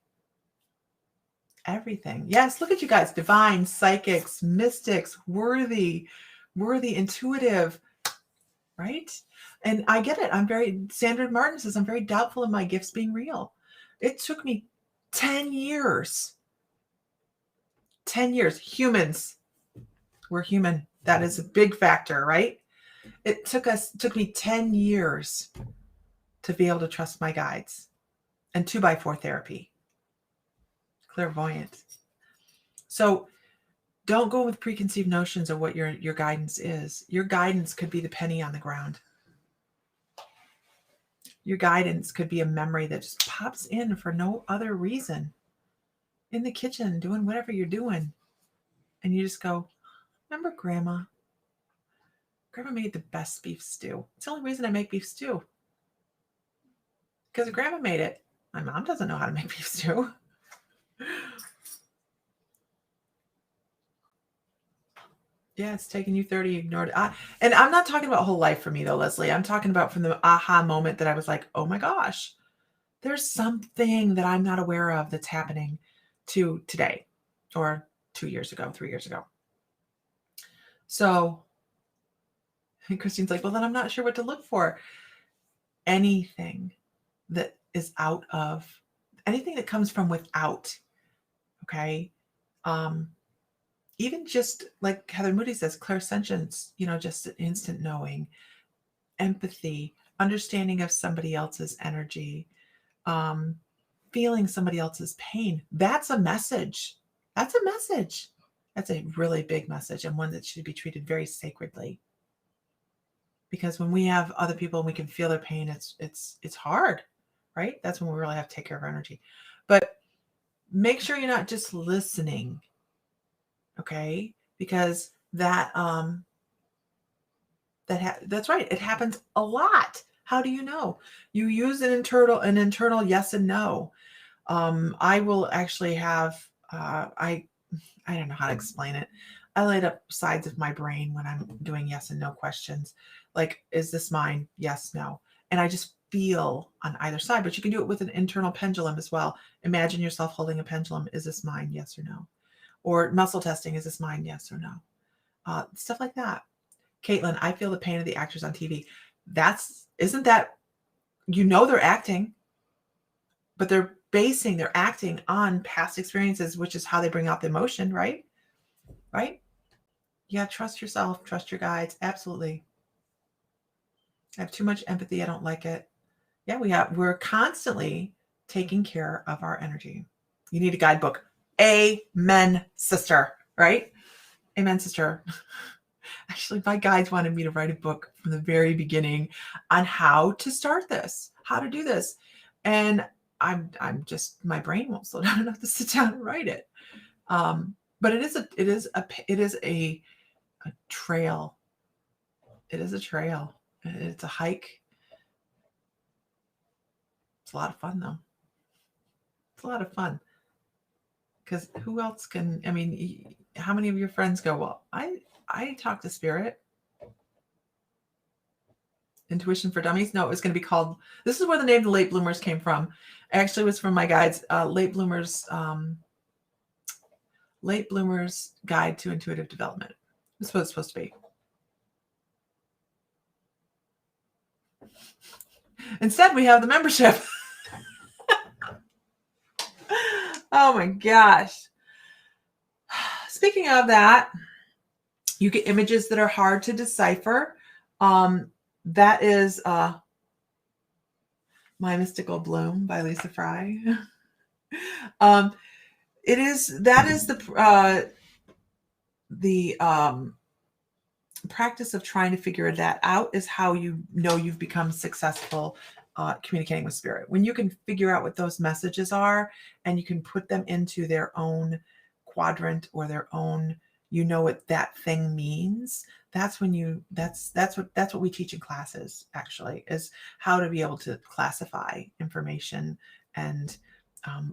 Everything. Yes, look at you guys. Divine, psychics, mystics, worthy, intuitive, right? And I get it. Sandra Martin says, I'm very doubtful of my gifts being real. It took me 10 years. 10 years. Humans. We're human. That is a big factor, right? It took me 10 years to be able to trust my guides, and 2x4 therapy. Clairvoyant. So don't go with preconceived notions of what your guidance is. Your guidance could be the penny on the ground. Your guidance could be a memory that just pops in for no other reason. In the kitchen, doing whatever you're doing. And you just go, remember Grandma? Grandma made the best beef stew. It's the only reason I make beef stew. Because Grandma made it. My mom doesn't know how to make beef stew. Yeah, it's taken you 30, you ignored it. And I'm not talking about whole life for me though, Leslie. I'm talking about from the aha moment that I was like, oh my gosh, there's something that I'm not aware of that's happening to today or 2 years ago, 3 years ago. So, and Christine's like, well, then I'm not sure what to look for. Anything that is anything that comes from without, okay? Even just like Heather Moody says, clairsentience, just an instant knowing, empathy, understanding of somebody else's energy, feeling somebody else's pain. That's a message. That's a message. That's a really big message, and one that should be treated very sacredly. Because when we have other people and we can feel their pain, it's hard, right? That's when we really have to take care of our energy. But make sure you're not just listening, okay? Because that's right. It happens a lot. How do you know? You use an internal yes and no. I will actually have I don't know how to explain it. I light up sides of my brain when I'm doing yes and no questions. Like, is this mine? Yes, no. And I just feel on either side, but you can do it with an internal pendulum as well. Imagine yourself holding a pendulum. Is this mine? Yes or no? Or muscle testing. Is this mine? Yes or no? Stuff like that. Caitlin, I feel the pain of the actors on TV. Isn't that, they're acting, but they're acting on past experiences, which is how they bring out the emotion, right? Right? Yeah, trust yourself, trust your guides. Absolutely. I have too much empathy. I don't like it. Yeah, we're constantly taking care of our energy. You need a guidebook. Amen, sister, right? Amen, sister. Actually, my guides wanted me to write a book from the very beginning on how to start this, how to do this. And I'm just, my brain won't slow down enough to sit down and write it. But it is a trail. It is a trail. It's a hike. It's a lot of fun though. It's a lot of fun. Because who else can, how many of your friends go, well, I talk to spirit. Intuition for Dummies? No, it was going to be called, this is where the name the Late Bloomers came from. Actually, it was from my guides, Late Bloomers Guide to Intuitive Development. That's what it's supposed to be. Instead, we have the membership. Oh my gosh. Speaking of that, you get images that are hard to decipher. That is My Mystical Bloom by Lisa Fry. That is the practice of trying to figure that out is how you've become successful communicating with spirit. When you can figure out what those messages are and you can put them into their own quadrant or their own, what that thing means. That's when that's what we teach in classes, actually, is how to be able to classify information. And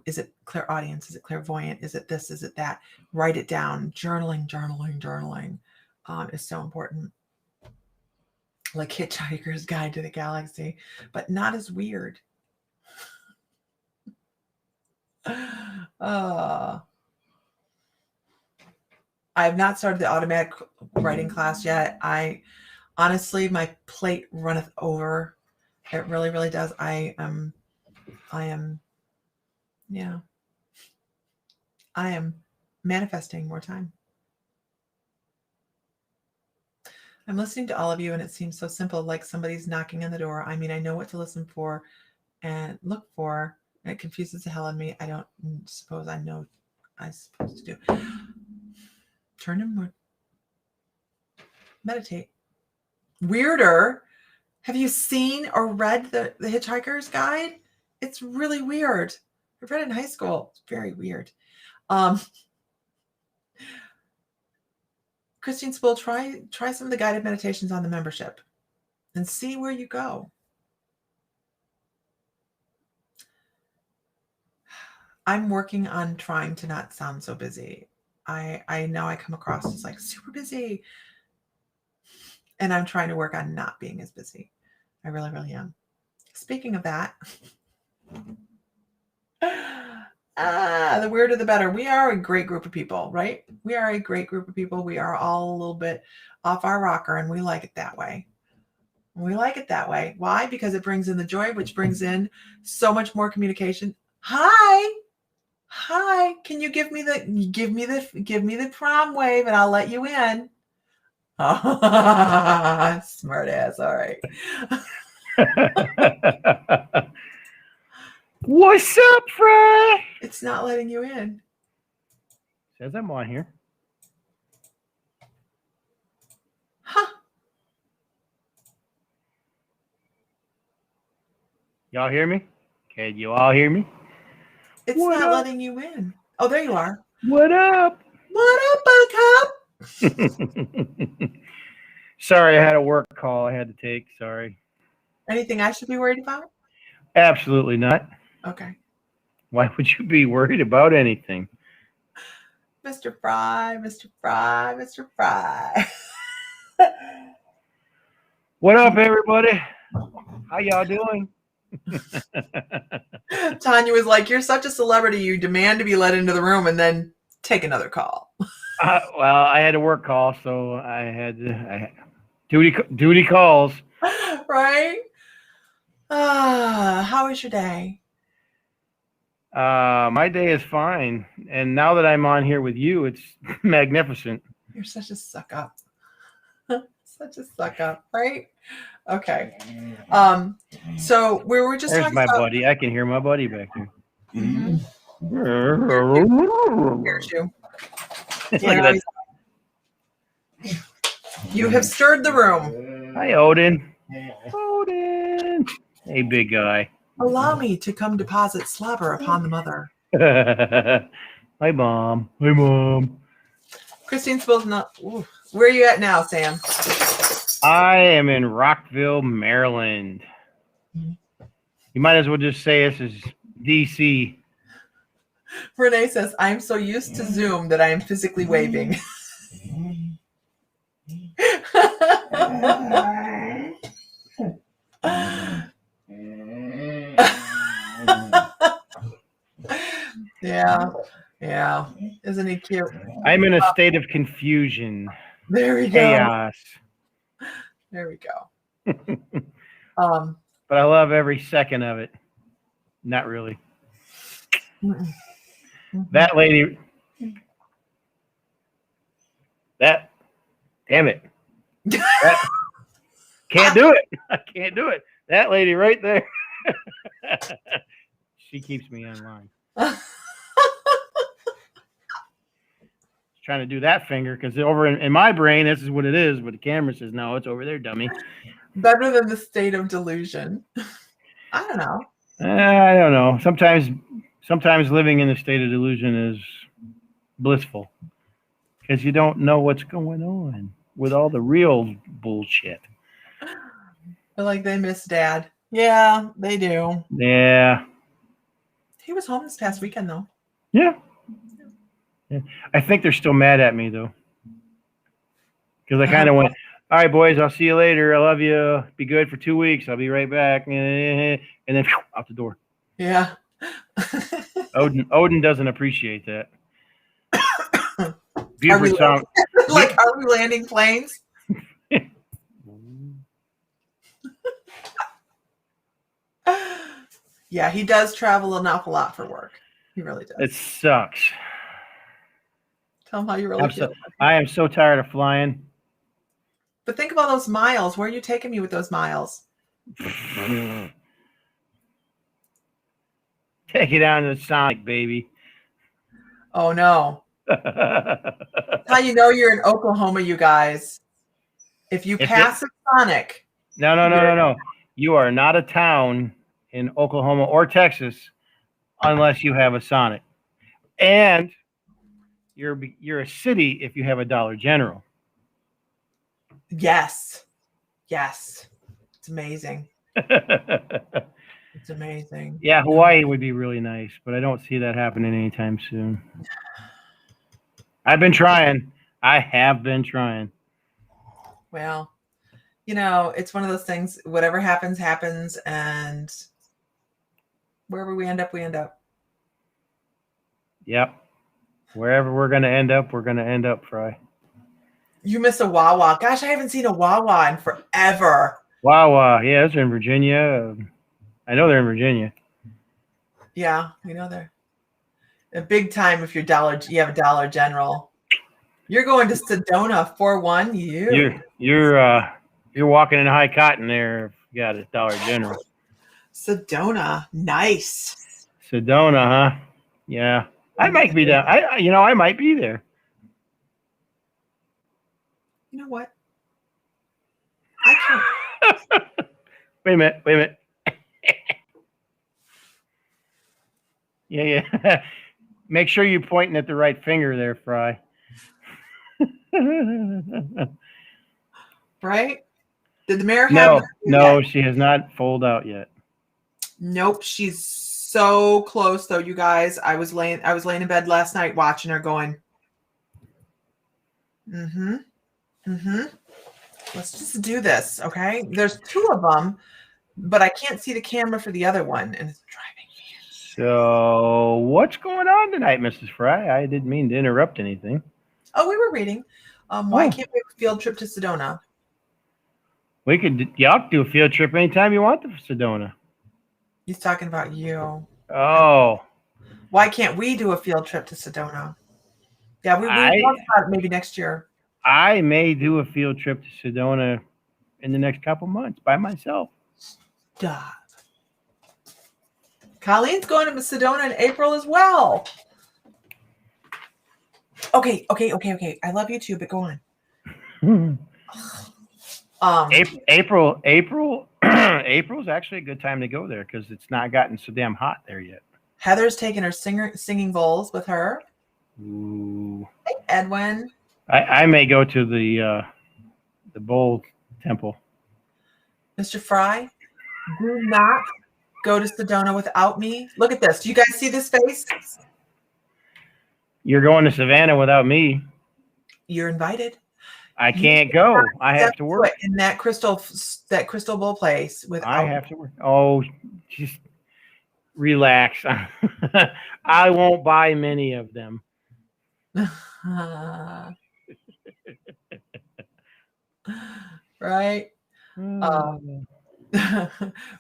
is it clairaudience? Is it clairvoyant? Is it this? Is it that? Write it down. Journaling is so important. Like Hitchhiker's Guide to the Galaxy, but not as weird. I have not started the automatic writing class yet. Honestly, my plate runneth over. It really, really does. I am manifesting more time. I'm listening to all of you and it seems so simple, like somebody's knocking on the door. I know what to listen for and look for, and it confuses the hell out of me. I don't suppose I know I'm supposed to do. Turn inward. Meditate. Weirder. Have you seen or read the Hitchhiker's Guide? It's really weird. I read it in high school. It's very weird. Christine Spool, try some of the guided meditations on the membership and see where you go. I'm working on trying to not sound so busy. I know I come across as like super busy, and I'm trying to work on not being as busy. I really, really am. Speaking of that, the weirder the better. We are a great group of people, right? We are a great group of people. We are all a little bit off our rocker, and we like it that way. We like it that way. Why? Because it brings in the joy, which brings in so much more communication. Hi. Can you give me the prom wave, and I'll let you in. Oh, smart ass. All right. What's up, Fry? It's not letting you in. Says I'm on here. Huh. Y'all hear me? Can you all hear me? It's not letting you in. Oh, there you are. What up? What up, Buttercup? Sorry, I had a work call I had to take. Sorry. Anything I should be worried about? Absolutely not. Okay. Why would you be worried about anything? Mr. Fry. What up, everybody? How y'all doing? Tanya was like, "You're such a celebrity. You demand to be let into the room and then take another call." Well, I had a work call, so I had duty calls. Right? How was your day? My day is fine, and now that I'm on here with you, it's magnificent. You're such a suck up. Such a suck up, right? Okay. So we were just There's talking my about. buddy. I can hear my buddy back there. Mhm. Here's you. Look Yeah, at that. you have stirred the room. Hi, Odin. Odin. Hey, big guy. Allow me to come deposit slobber upon the mother. Hi, Mom. Hi, Mom. Christine's supposed to not. Ooh. Where are you at now, Sam? I am in Rockville, Maryland. You might as well just say this is D.C. Renee says, "I'm so used to Zoom that I am physically waving." Yeah. Isn't he cute? I'm in a state of confusion, There we go. chaos. There we go. But I love every second of it. Not really. That lady. Damn it. Can't do it. I can't do it. That lady right there. She keeps me online. Trying to do that finger because over in my brain, this is what it is, but the camera says, no, it's over there, dummy. Better than the state of delusion. I don't know. I don't know. Sometimes living in a state of delusion is blissful because you don't know what's going on with all the real bullshit. They're like they miss Dad. Yeah, they do. Yeah. He was home this past weekend, though. Yeah. I think they're still mad at me, though. Because I kind of went, all right, boys, I'll see you later. I love you. Be good for 2 weeks. I'll be right back. And then out the door. Yeah. Odin doesn't appreciate that. Are we Buford are we landing planes? Yeah, he does travel an awful lot for work. He really does. It sucks. Tell him how you really feel. I am so tired of flying. But think about those miles. Where are you taking me with those miles? Take it down to the Sonic, baby. Oh, no. How you know you're in Oklahoma, you guys. If you pass a Sonic. No. You are not a town in Oklahoma or Texas unless you have a Sonic. And you're a city if you have a Dollar General. Yes. It's amazing. It's amazing. Yeah, Hawaii would be really nice, but I don't see that happening anytime soon. I've been trying. I have been trying. Well, it's one of those things, whatever happens, and wherever we end up, we end up. Yep. Wherever we're going to end up, Fry. You miss a Wawa. Gosh, I haven't seen a Wawa in forever. Wawa. Yeah, those are in Virginia. I know they're in Virginia. Yeah, we know they're a big time if you have a Dollar General. You're going to Sedona 4-1. You're walking in high cotton there if you got a Dollar General. Sedona. Nice. Sedona, huh? Yeah. I might be down. I might be there. You know what? I can't. Wait a minute. Yeah. Make sure you're pointing at the right finger there, Fry. Right? Did the mayor have? No, she has not folded out yet. Nope, she's so close though, you guys. I was laying in bed last night watching her going. Let's just do this, okay? There's two of them but I can't see the camera for the other one, and it's driving me. So what's going on tonight, Mrs. Fry? I didn't mean to interrupt anything. Oh, we were reading. Why can't we have a field trip to Sedona? Y'all do a field trip anytime you want to Sedona. He's talking about you. Oh. Why can't we do a field trip to Sedona? Yeah, we talked about it maybe next year. I may do a field trip to Sedona in the next couple months by myself. Stop. Colleen's going to Sedona in April as well. Okay. I love you too, but go on. April April's actually a good time to go there because it's not gotten so damn hot there yet. Heather's taking her singing bowls with her. Ooh. Hey, Edwin. I may go to the bowl temple. Mr. Fry, do not go to Sedona without me. Look at this. Do you guys see this face? You're going to Savannah without me. You're invited. I can't go. I have to work in that crystal bowl place. I have to work. Oh, just relax. I won't buy many of them. Right.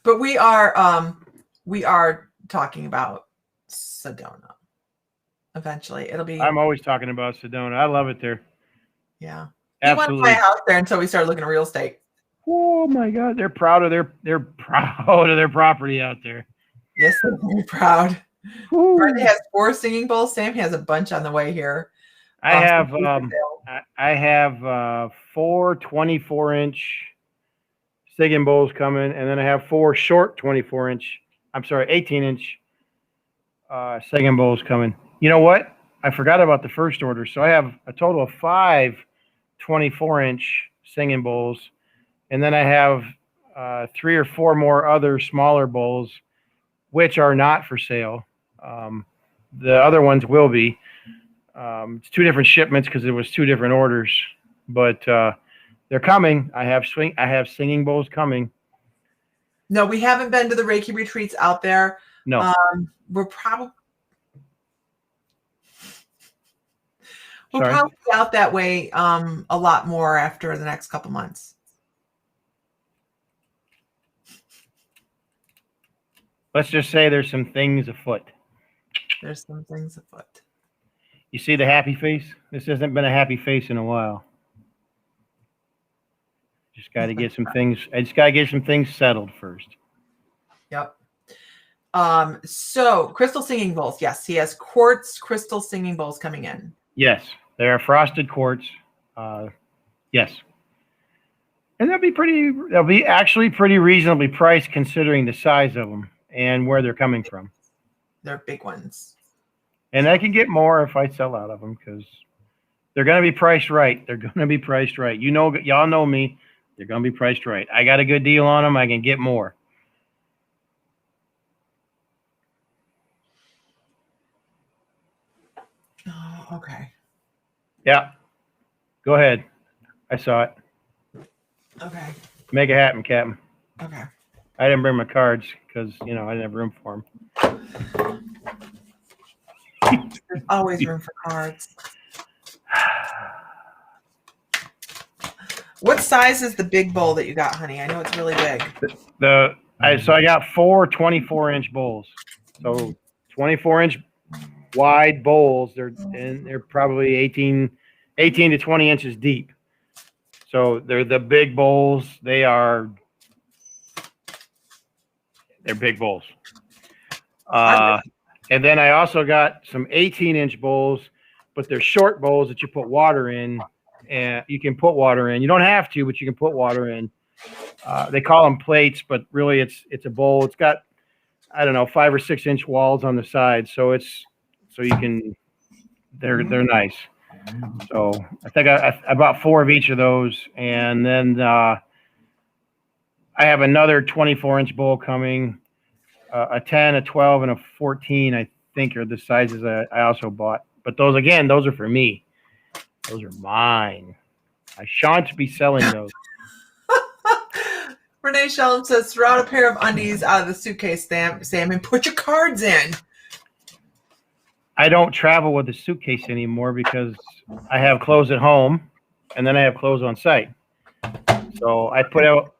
But we are talking about Sedona. Eventually, it'll be. I'm always talking about Sedona. I love it there. Yeah. Absolutely. You want to buy a house there until we start looking at real estate. Oh my God, they're proud of their property out there. Yes, they're very proud. Brenda has 4 singing bowls. Sam has a bunch on the way here. I have 4 24-inch singing bowls coming, and then I have 4 short 18-inch singing bowls coming. You know what? I forgot about the first order. So I have a total of 5 24-inch singing bowls, and then I have 3 or 4 more other smaller bowls, which are not for sale. The other ones will be. It's 2 different shipments because it was 2 different orders, but they're coming. I have singing bowls coming. No, we haven't been to the Reiki retreats out there. No, we're probably out that way a lot more after the next couple months. Let's just say there's some things afoot. There's some things afoot. You see the happy face? This hasn't been a happy face in a while. Just got to get some things. I just got to get some things settled first. Yep. So crystal singing bowls. Yes, he has quartz crystal singing bowls coming in. Yes, they are frosted quartz. Yes. And they'll be actually pretty reasonably priced considering the size of them and where they're coming from. They're big ones. And I can get more if I sell out of them because they're going to be priced right. They're going to be priced right. Y'all know me. They're going to be priced right. I got a good deal on them. I can get more. Oh, okay. Yeah. Go ahead. I saw it. Okay. Make it happen, Captain. Okay. I didn't bring my cards because, I didn't have room for them. There's always room for cards. What size is the big bowl that you got, honey? I know it's really big. So I got 4 24-inch bowls. So 24-inch wide bowls. They're probably 18 to 20 inches deep. So they're the big bowls. They're big bowls. And then I also got some 18-inch bowls, but they're short bowls that you put water in. And you can put water in. You don't have to, but you can put water in. They call them plates, but really it's a bowl. It's got, 5 or 6 inch walls on the side, so they're nice. So I think I bought 4 of each of those, and then I have another 24-inch bowl coming. A 10, a 12, and a 14, I think, are the sizes I also bought. But those are for me. Those are mine. I shan't be selling those. Renee Shellum says, throw out a pair of undies out of the suitcase, Sam, and put your cards in. I don't travel with a suitcase anymore because I have clothes at home and then I have clothes on site. So I put out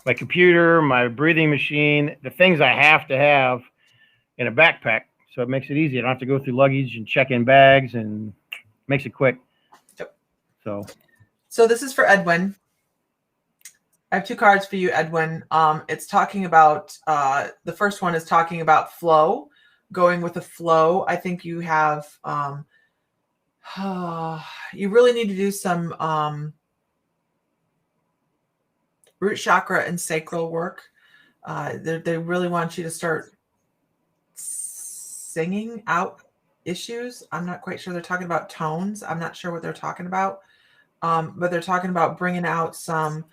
my computer, my breathing machine, the things I have to have in a backpack. So it makes it easy. I don't have to go through luggage and check in bags, and makes it quick. Yep. So this is for Edwin. I have two cards for you, Edwin. It's talking about, the first one is talking about flow, going with the flow. I think you have, you really need to do some root chakra and sacral work. They really want you to start singing out issues. I'm not quite sure. They're talking about tones. I'm not sure what they're talking about. But they're talking about bringing out some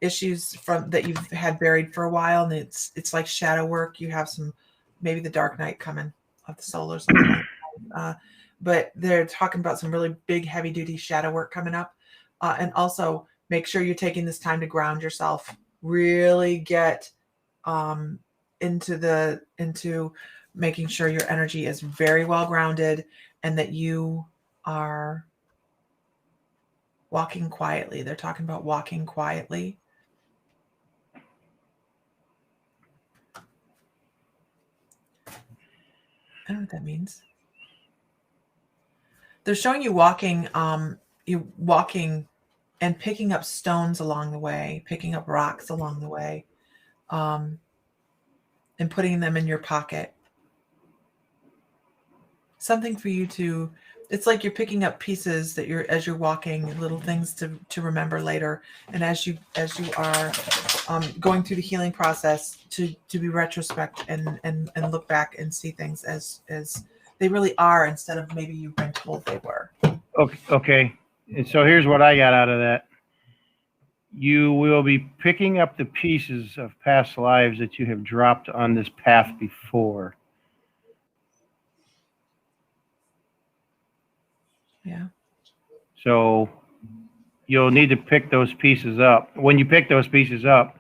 issues from that you've had buried for a while, and it's like shadow work. You have some, maybe the dark night coming of the soul or something like that. But they're talking about some really big, heavy duty shadow work coming up. And also make sure you're taking this time to ground yourself. Really get into making sure your energy is very well grounded and that you are walking quietly. They're talking about walking quietly. I don't know what that means. They're showing you walking and picking up stones along the way, picking up rocks along the way, and putting them in your pocket. Something for you to, it's like you're picking up pieces that as you're walking, little things to remember later. And as you are going through the healing process, to be retrospect and look back and see things as they really are, instead of maybe you've been told they were. Okay. And so here's what I got out of that. You will be picking up the pieces of past lives that you have dropped on this path before. Yeah. So you'll need to pick those pieces up. When you pick those pieces up,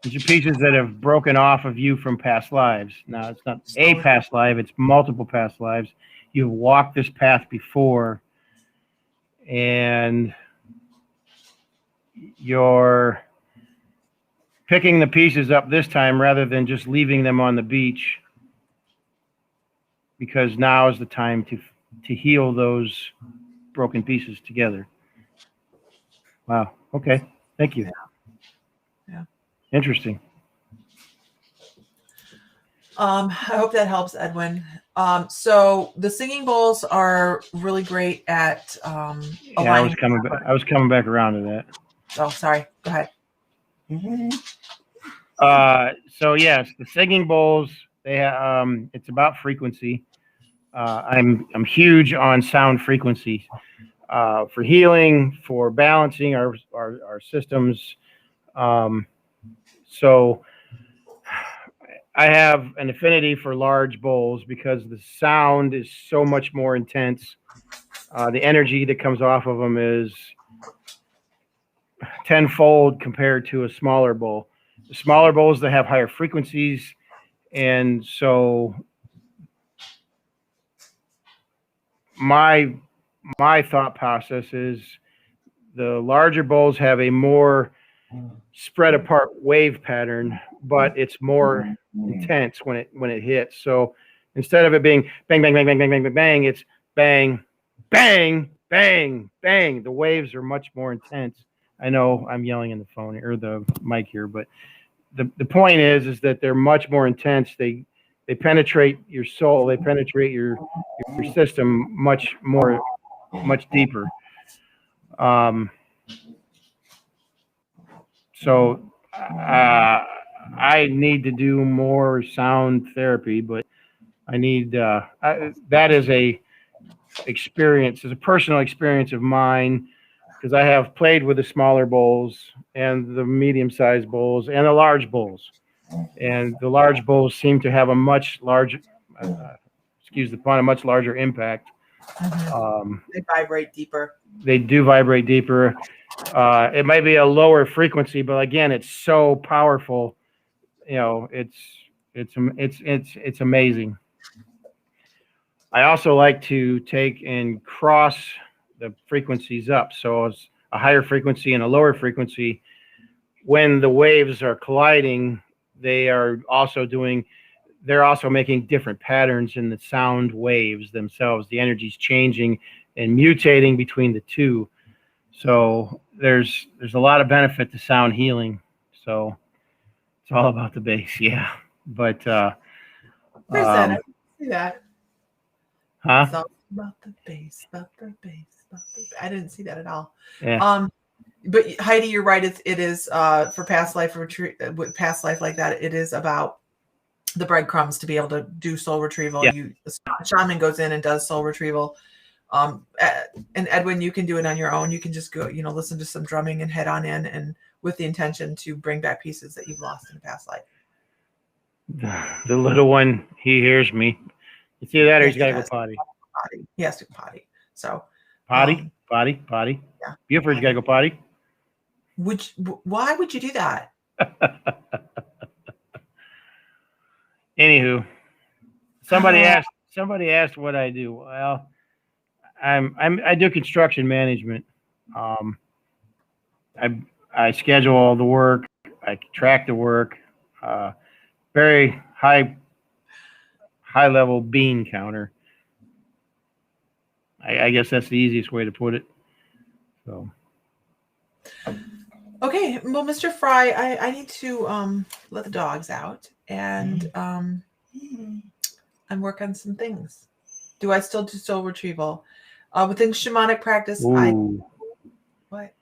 these are pieces that have broken off of you from past lives. Now, it's not a past life, it's multiple past lives. You've walked this path before, and you're picking the pieces up this time rather than just leaving them on the beach, because now is the time to heal those broken pieces together. Wow. Okay. Thank you. Yeah. Interesting. I hope that helps, Edwin. So the singing bowls are really great at aligning. Yeah, I was coming back around to that. Oh, sorry. Go ahead. So yes, the singing bowls, they it's about frequency. I'm huge on sound frequency for healing, for balancing our systems. So I have an affinity for large bowls because the sound is so much more intense. The energy that comes off of them is tenfold compared to a smaller bowl. The smaller bowls, they have higher frequencies, and so my thought process is the larger bowls have a more spread apart wave pattern, but it's more intense when it hits. So instead of it being bang, bang, bang, bang, bang, bang, bang, bang, it's bang, bang, bang, bang. The waves are much more intense. I know I'm yelling in the phone or the mic here, but the point is that they're much more intense. They penetrate your soul. They penetrate your system much deeper. So I need to do more sound therapy, but I need that is a experience, is a personal experience of mine, because I have played with the smaller bowls and the medium-sized bowls and the large bowls, and the large bowls seem to have a much larger, excuse the pun, a much larger impact. They vibrate deeper. They do vibrate deeper. It might be a lower frequency, but again, it's so powerful. You know, it's amazing. I also like to take and cross the frequencies up. So it's a higher frequency and a lower frequency. When the waves are colliding, they're also making different patterns in the sound waves themselves. The energy's changing and mutating between the two. So there's a lot of benefit to sound healing. So it's all about the bass, yeah. But Where's that? I didn't see that. huh? It's all about the bass, about the bass, about the bass. I didn't see that at all. Yeah. But Heidi, you're right. It is for past life retreat, with past life like that. It is about the breadcrumbs to be able to do soul retrieval. Yeah. The shaman goes in and does soul retrieval. And Edwin, you can do it on your own. You can just go, listen to some drumming and head on in, and with the intention to bring back pieces that you've lost in a past life. The little one, he hears me. You see that, or he's got to go potty. He has to go potty. So potty. Yeah. Buford's got to go potty. Why would you do that? Anywho, somebody asked what I do. Well, I do construction management. I schedule all the work. I track the work. Very high level bean counter. I guess that's the easiest way to put it. So. Okay, well, Mr. Fry, I need to let the dogs out and work on some things. Do I still do soul retrieval? Within shamanic practice, Ooh. What?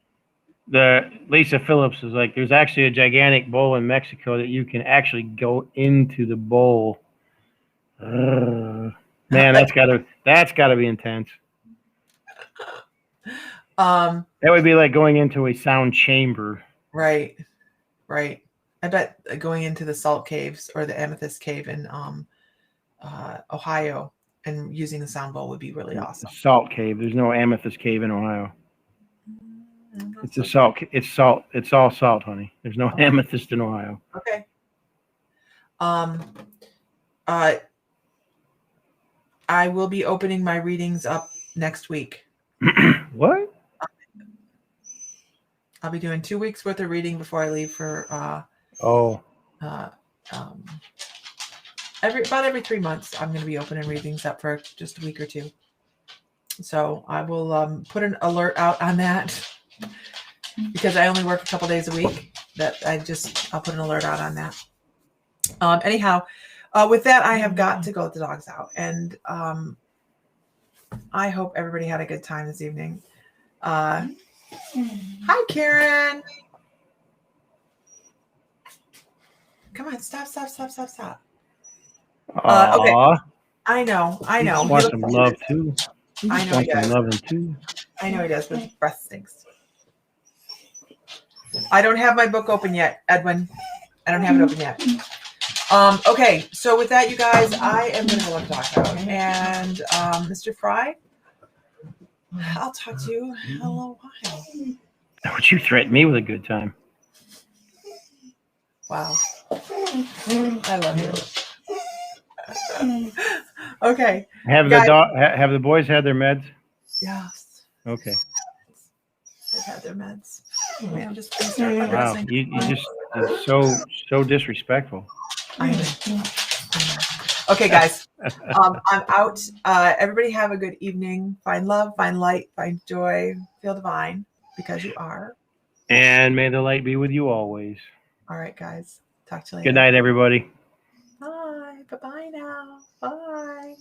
The Lisa Phillips is like, there's actually a gigantic bowl in Mexico that you can actually go into the bowl. Man, that's gotta be intense. That would be like going into a sound chamber. Right. I bet going into the salt caves or the amethyst cave in Ohio and using the sound bowl would be really awesome. Salt cave. There's no amethyst cave in Ohio. It's a salt. It's salt. It's all salt, honey. There's no amethyst in Ohio. Okay. I will be opening my readings up next week. What? I'll be doing 2 weeks worth of reading before I leave for every 3 months. I'm going to be opening readings up for just a week or two. So I will put an alert out on that because I only work a couple days a week. I'll put an alert out on that. Anyhow, with that, I have got to go let the dogs out, and I hope everybody had a good time this evening. Hi, Karen. Come on, stop. Okay. I know. He wants some love too. I know he does. Loving too. I know he does, but his breath stinks. I don't have my book open yet, Edwin. I don't have it open yet. Okay, so with that, you guys, I am going to go let the dogs out. And Mr. Fry, I'll talk to you in a little while. Don't you threaten me with a good time. Wow. I love you. Okay. Have the boys had their meds? Yes. Okay. They've had their meds. Man, just wow. You're so disrespectful. I know. Okay, guys. I'm out. Everybody have a good evening. Find love, find light, find joy, feel divine because you are. And may the light be with you always. All right, guys. Talk to you later. Good night, everybody. Bye. Bye-bye now. Bye.